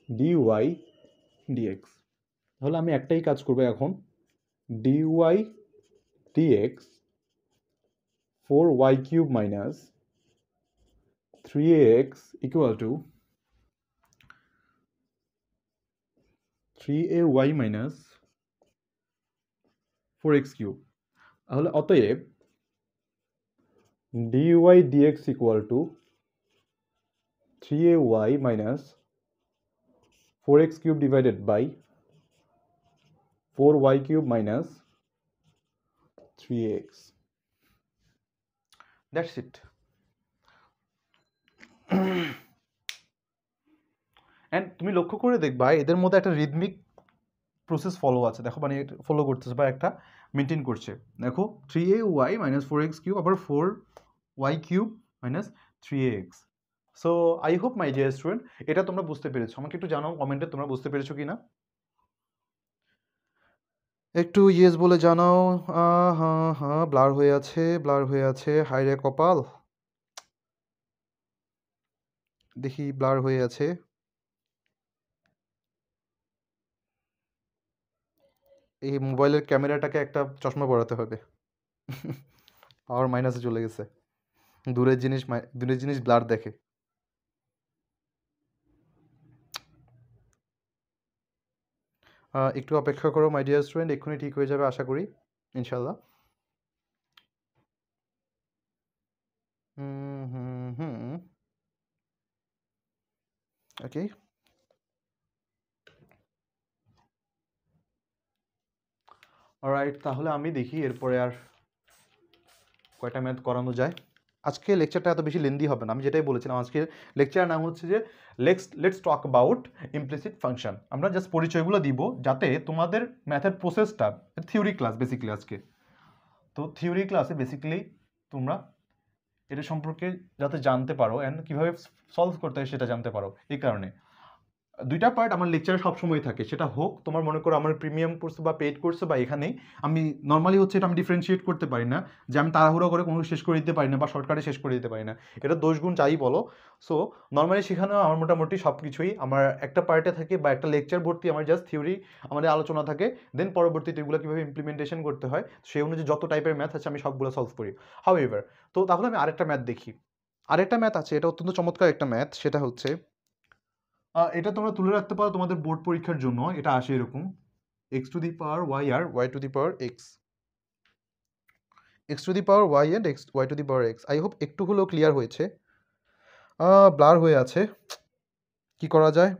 dy dx। তাহলে আমি একটাই কাজ করবো এখন, dy dx 4y³ minus 3ax equal to 3ay minus 4x³ তাহলে অতএব dy dx equal to 3ay minus 4x³ divided by 4y³ minus 3x। That's it. And তুমি লক্ষ্য করে দেখবা এদের মধ্যে একটা রিদমিক প্রসেস ফলো আছে, দেখো মানে ফলো করতেছে বা একটা মেনটেন করছে। দেখো 3ay মাইনাস 4x³ আবার 4y³ minus 3x। So I hope my dear student এটা তোমরা বুঝতে পেরেছো। আমাকে একটু জানাও কমেন্টে তোমরা বুঝতে পেরেছো কি না, একটু ইয়েস বলে জানাও। হ্যাঁ হ্যাঁ, ব্লার হয়ে আছে, ব্লার হয়ে আছে, হায় রে কপাল, দেখি ব্লার হয়ে আছে। এই মোবাইলের ক্যামেরাটাকে একটা চশমা পরাতে হবে। পাওয়ার মাইনাসে চলে গেছে, দূরের জিনিস ব্লার দেখে। একটু অপেক্ষা করো মাই ডিয়ার স্টুডেন্ট, এক্ষুনি ঠিক হয়ে যাবে আশা করি, ইনশাল্লাহ। হুম হুম হুম, ওকে। অলরাইট, তাহলে আমি দেখি এরপরে আর কয়টা ম্যাথ করানো যায়। আজকে লেকচারটা এত বেশি লেন্দি হবে না, আমি যেটাই বলেছিলাম আজকের লেকচারের নাম হচ্ছে যে let's talk about implicit function. আমরা জাস্ট পরিচয়গুলো দিব যাতে তোমাদের ম্যাথের প্রসেসটা, থিওরি ক্লাস বেসিক্যালি আজকে, তো থিওরি ক্লাসে বেসিক্যালি তোমরা এটা সম্পর্কে যাতে জানতে পারো অ্যান্ড কীভাবে সলভ করতে হয় সেটা জানতে পারো। এই কারণে দুইটা পার্ট আমার লেকচারে সবসময় থাকে, সেটা হোক তোমার মনে করো আমার প্রিমিয়াম কোর্স বা পেইড কোর্স বা এখানেই আমি নর্মালি হচ্ছে এটা আমি ডিফারেন্সিয়েট করতে পারি না যে আমি তাড়াহুড়ো করে কোনো শেষ করে দিতে পারি না বা শর্টকাটে শেষ করে দিতে পারি না, এটা দোষগুণ যাই বলো। সো নর্মালি সেখানেও আমার মোটামুটি সব কিছুই আমার একটা পার্টে থাকে বা একটা লেকচার ভর্তি আমার জাস্ট থিওরি আমাদের আলোচনা থাকে, দেন পরবর্তীতে এগুলো কীভাবে ইমপ্লিমেন্টেশন করতে হয় সেই অনুযায়ী যত টাইপের ম্যাথ আছে আমি সবগুলো সলভ করি। হাউ এভার, তো তাহলে আমি আরেকটা ম্যাথ দেখি। আরেকটা ম্যাথ আছে, এটা অত্যন্ত চমৎকার একটা ম্যাথ, সেটা হচ্ছে এটা তোমরা তুলে রাখতে পারো তোমাদের বোর্ড পরীক্ষার জন্য। এটা আসে এরকম x to the power y আর y to the power x, x to the power y and x y to the power x. I hope একটু হলেও ক্লিয়ার হয়েছে। ব্লার হয়ে আছে, কি করা যায়?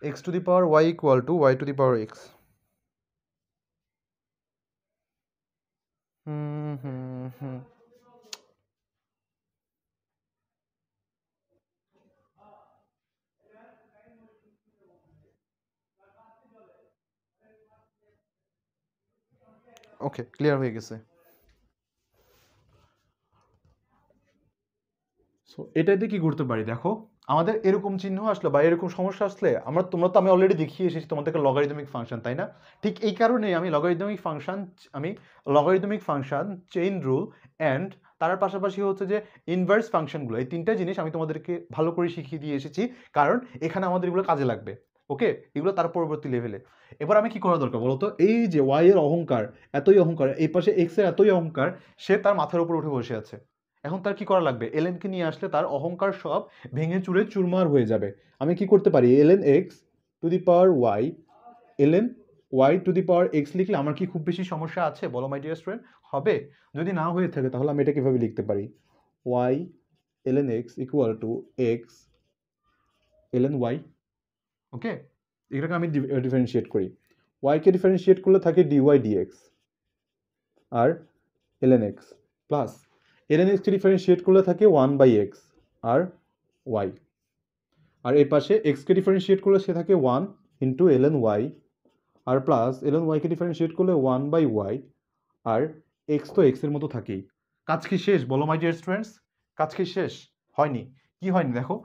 X to the power y equal to y to the power x. হুম হুম হুম, ওকে, ক্লিয়ার হয়ে গেছে। সো এটাতে কি করতে পারি দেখো, আমাদের এরকম চিহ্ন আসলো বা এরকম সমস্যা আসলে তোমরা তো আমি অলরেডি দেখিয়ে এসেছি তোমাদেরকে লগারিদমিক ফাংশন, তাই না? ঠিক এই কারণেই আমি logarithmic function chain rule and তার পাশাপাশি হচ্ছে যে ইনভার্স ফাংশনগুলো, এই তিনটা জিনিস আমি তোমাদেরকে ভালো করে শিখিয়ে দিয়ে এসেছি, কারণ এখানে আমাদের এগুলো কাজে লাগবে। ওকে, এগুলো তার পরবর্তী লেভেলে। এবার আমি কি করা দরকার বলতো, এই যে ওয়াই এর অহংকার, এতই অহংকার, এই পাশে এক্স এর এতই অহংকার, সে তার মাথার উপর উঠে বসে আছে। এখন তার কি করা লাগবে, এলএনকে নিয়ে আসলে তার অহংকার সব ভেঙে চুরে চুরমার হয়ে যাবে। আমি কি করতে পারি, ln x to the power y, ln y to the power x লিখলে আমার কি খুব বেশি সমস্যা আছে বলো মাই ডিয়ার স্টুডেন্ট? হবে? যদি না হয়ে থাকে তাহলে আমি এটা কিভাবে লিখতে পারি, y ln x equal to x ln y. Okay, এটাকে আমি ডিফারেন্সিয়েট করি, ওয়াইকে ডিফারেন্সিয়েট করলে থাকে ডিওয়াই ডিএক্স আর এলএন এক্স, প্লাস এলএন এক্সকে ডিফারেন্সিয়েট করলে থাকে ওয়ান বাই এক্স আর ওয়াই, আর এই পাশে এক্সকে ডিফারেন্সিয়েট করলে সে থাকে ওয়ান ইন্টু এলএন ওয়াই, আর প্লাস এলএন ওয়াইকে ডিফারেন্সিয়েট করলে ওয়ান বাই ওয়াই, আর এক্স তো এক্সের মতো থাকেই। কাজ কি শেষ বলো মাই ডিয়ার স্টুডেন্টস? কাজ কি শেষ? হয়নি। কি হয়নি দেখো,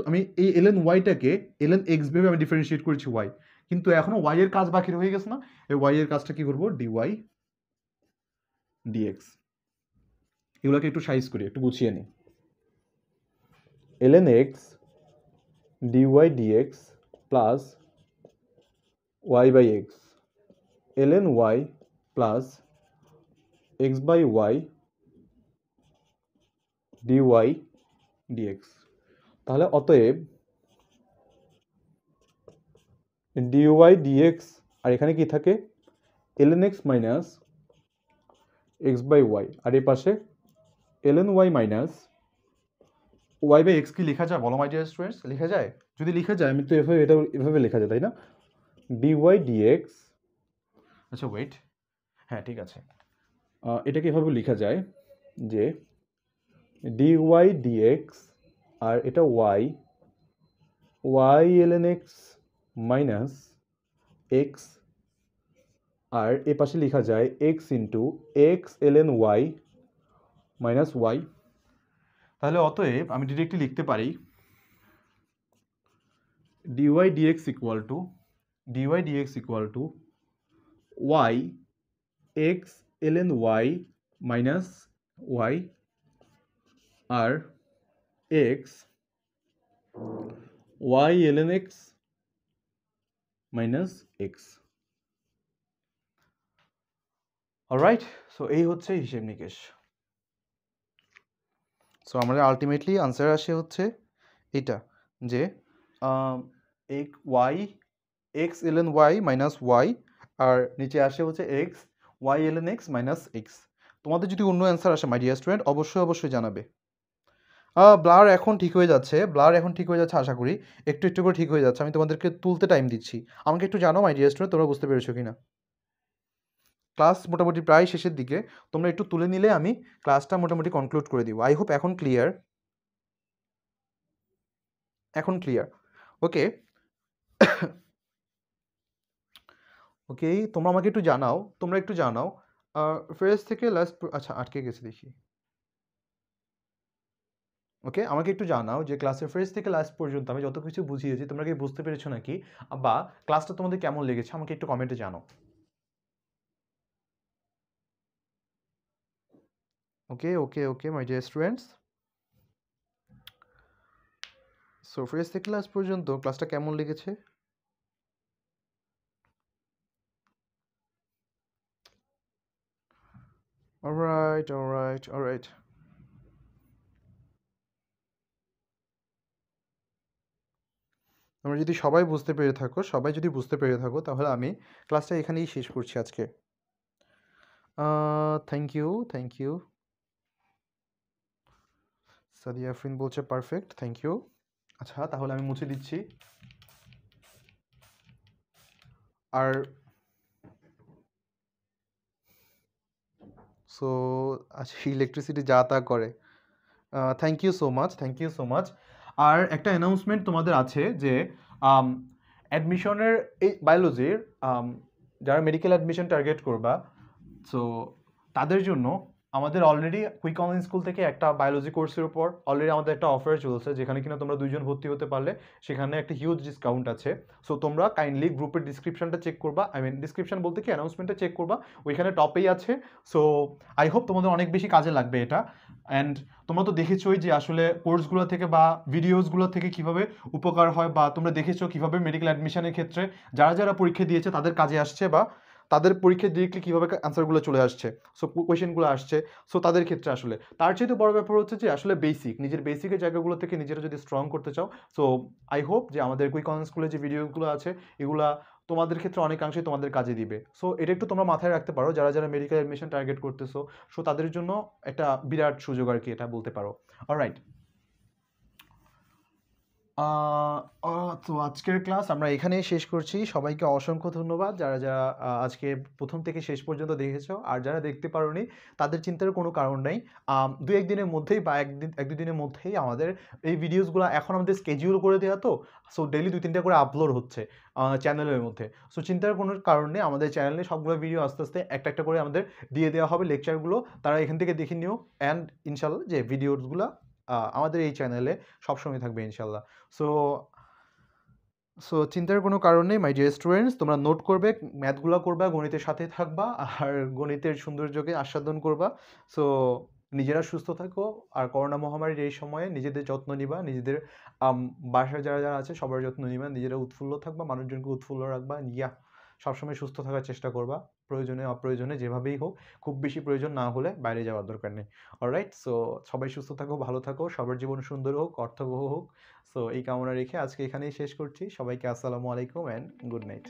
আমি এই এলএন ওয়াইটাকে এলএন এক্স ভেবে আমি ডিফারেন্সিয়েট করেছি ওয়াই, কিন্তু এখনো ওয়াই এর কাজ বাকি রয়ে গেছে না? এই ওয়াই এর কাজটা কি করবো, ডিওয়াই ডিএক্স। এগুলোকে একটু সাইজ করি, একটু গুছিয়ে নিই। Ln x dy dx plus y by x, ln y plus x by y dy dx. তাহলে অতএব ডিওয়াই ডিএক্স, আর এখানে কি থাকে, ln x minus x by y, আর এই পাশে ln y minus y by x. কি লেখা যায় বলো মাই ডিয়ার স্টুডেন্টস? লেখা যায়? যদি লেখা যায় আমি তো এভাবে লেখা যায়, তাই না? ডিওয়াই ডিএক্স, আচ্ছা ওয়েট, হ্যাঁ ঠিক আছে, এটাকে এভাবে লেখা যায় যে ডিওয়াই ডিএক্স আর এটা y, y ln x minus x আর এ পাশে লেখা যায় x into x ln y minus y. তাহলে অতএব আমি ডিরেক্টলি লিখতে পারি dy dx equal to y x ln y মাইনাস y আর x y ln x minus x। Alright, so এই হচ্ছে হিসেব নিকেশ। সো আমাদের আলটিমেটলি আনসার আসে হচ্ছে এটা, যে y x ln y minus y আর নিচে আসে হচ্ছে x y ln x minus x. তোমাদের যদি অন্য অ্যান্সার আসে মাই ডিয়ার স্টুডেন্ট অবশ্যই জানাবে। ব্লার এখন ঠিক হয়ে যাচ্ছে, আশা করি একটু একটু করে ঠিক হয়ে যাচ্ছে। আমি তোমাদেরকে তুলতে টাইম দিচ্ছি, আমাকে একটু জানো মাই ডিয়ার স্টুডেন্ট তোমরা বুঝতে পেরেছো কিনা। ক্লাস মোটামুটি প্রায় শেষের দিকে, তোমরা একটু তুলে নিলে আমি ক্লাসটা মোটামুটি কনক্লুড করে দিব। আই হোপ এখন ক্লিয়ার, ওকে ওকে। তোমরা আমাকে একটু জানাও, ফার্স্ট থেকে লাস্ট, আচ্ছা আটকে গেছে দেখি। ওকে, আমাকে একটু জানাও যে ক্লাসের ফার্স্ট থেকে লাস্ট পর্যন্ত আমি যত কিছু বুঝিয়েছি তোমরা কি বুঝতে পেরেছো নাকি, বা ক্লাসটা তোমাদের কেমন লেগেছে আমাকে একটু কমেন্টে জানাও। Okay my dear students, so first থেকে লাস্ট পর্যন্ত ক্লাসটা কেমন লেগেছে? অলরাইট। তোমরা যদি সবাই বুঝতে পেরে থাকো তাহলে আমি ক্লাসটা এখানেই শেষ করছি আজকে। Thank you. সাদিয়া আফরিন বলছে পারফেক্ট, থ্যাংক ইউ। আচ্ছা তাহলে আমি মুছে দিচ্ছি। আর সো আচ্ছা, ইলেকট্রিসিটি যা তা করে। Thank you so much. আর একটা অ্যানাউন্সমেন্ট তোমাদের আছে যে অ্যাডমিশনের এই বায়োলজির যারা মেডিকেল অ্যাডমিশন টার্গেট করবা, সো তাদের জন্য আমাদের অলরেডি কুইক অনলাইন স্কুল থেকে একটা বায়োলজি কোর্সের উপর অলরেডি আমাদের একটা অফার চলছে, যেখানে কিনা তোমরা 2 জন ভর্তি হতে পারলে সেখানে একটা হিউজ ডিসকাউন্ট আছে। সো তোমরা কাইন্ডলি গ্রুপের ডিসক্রিপশনটা চেক করবা, ডিসক্রিপশন বলতে কি অ্যানাউন্সমেন্টটা চেক করবা, ওইখানে টপেই আছে। সো আই হোপ তোমাদের অনেক বেশি কাজে লাগবে এটা। অ্যান্ড তোমরা তো দেখেছোই যে আসলে কোর্সগুলো থেকে বা ভিডিওসগুলো থেকে কিভাবে উপকার হয়, বা তোমরা দেখেছো কিভাবে মেডিকেল অ্যাডমিশনের ক্ষেত্রে যারা পরীক্ষা দিয়েছে তাদের কাজে আসছে, বা তাদের পরীক্ষায় ডিরেক্টলি কীভাবে আনসারগুলো চলে আসছে, সো কোয়েশ্চেনগুলো আসছে। সো তাদের ক্ষেত্রে আসলে তার চেয়ে বড় ব্যাপার হচ্ছে যে আসলে নিজের বেসিকের জায়গাগুলো থেকে নিজেরা যদি স্ট্রং করতে চাও, সো আই হোপ যে আমাদের কুইক অনলাইন স্কুলের যে ভিডিওগুলো আছে এগুলা তোমাদের ক্ষেত্রে অনেকাংশেই তোমাদের কাজে দিবে। সো এটা একটু তোমরা মাথায় রাখতে পারো, যারা মেডিকেল অ্যাডমিশন টার্গেট করতেছো, সো তাদের জন্য একটা বিরাট সুযোগ আর কি, এটা বলতে পারো। অলরাইট, তো আজকের ক্লাস আমরা এখানেই শেষ করছি। সবাইকে অসংখ্য ধন্যবাদ যারা আজকে প্রথম থেকে শেষ পর্যন্ত দেখেছো, আর যারা দেখতে পারোনি তাদের চিন্তার কোনো কারণ নেই। 2-1 দিনের মধ্যেই বা 1-2 দিনের মধ্যেই আমাদের এই ভিডিওসগুলো এখন আমাদের স্কেডিউল করে দেওয়া, তো সো ডেইলি 2-3টা করে আপলোড হচ্ছে চ্যানেলের মধ্যে। সো চিন্তার কোনো কারণ নেই, আমাদের চ্যানেলে সবগুলো ভিডিও আস্তে আস্তে একটা করে আমাদের দিয়ে দেওয়া হবে, লেকচারগুলো তারা এখান থেকে দেখে নিও। অ্যান্ড ইনশাল্লাহ যে ভিডিওসগুলো আমাদের এই চ্যানেলে সবসময় থাকবে ইনশাল্লাহ। সো চিন্তার কোনো কারণ নেই মাই ডিয়ার স্টুডেন্টস, তোমরা নোট করবে, ম্যাথগুলো করবা, গণিতের সাথে থাকবা, আর গণিতের সৌন্দর্যকে আস্বাদন করবা। সো নিজেরা সুস্থ থাকো, আর করোনা মহামারীর এই সময়ে নিজেদের যত্ন নিবা, নিজেদের বাসায় যারা আছে সবার যত্ন নিবা, নিজেরা উৎফুল্ল থাকবা, মানুষজনকে উৎফুল্ল রাখবা, সবসময় সুস্থ থাকার চেষ্টা করবা। প্রয়োজনে অপ্রয়োজনে যেভাবেই হোক, খুব বেশি প্রয়োজন না হলে বাইরে যাওয়ার দরকার নেই। অলরাইট, সো সবাই সুস্থ থাকো, ভালো থাকো, সবার জীবন সুন্দর হোক, অর্থবহ হোক। সো এই কামনা রেখে আজকে এখানেই শেষ করছি। সবাইকে আসসালামু আলাইকুম অ্যান্ড গুড নাইট।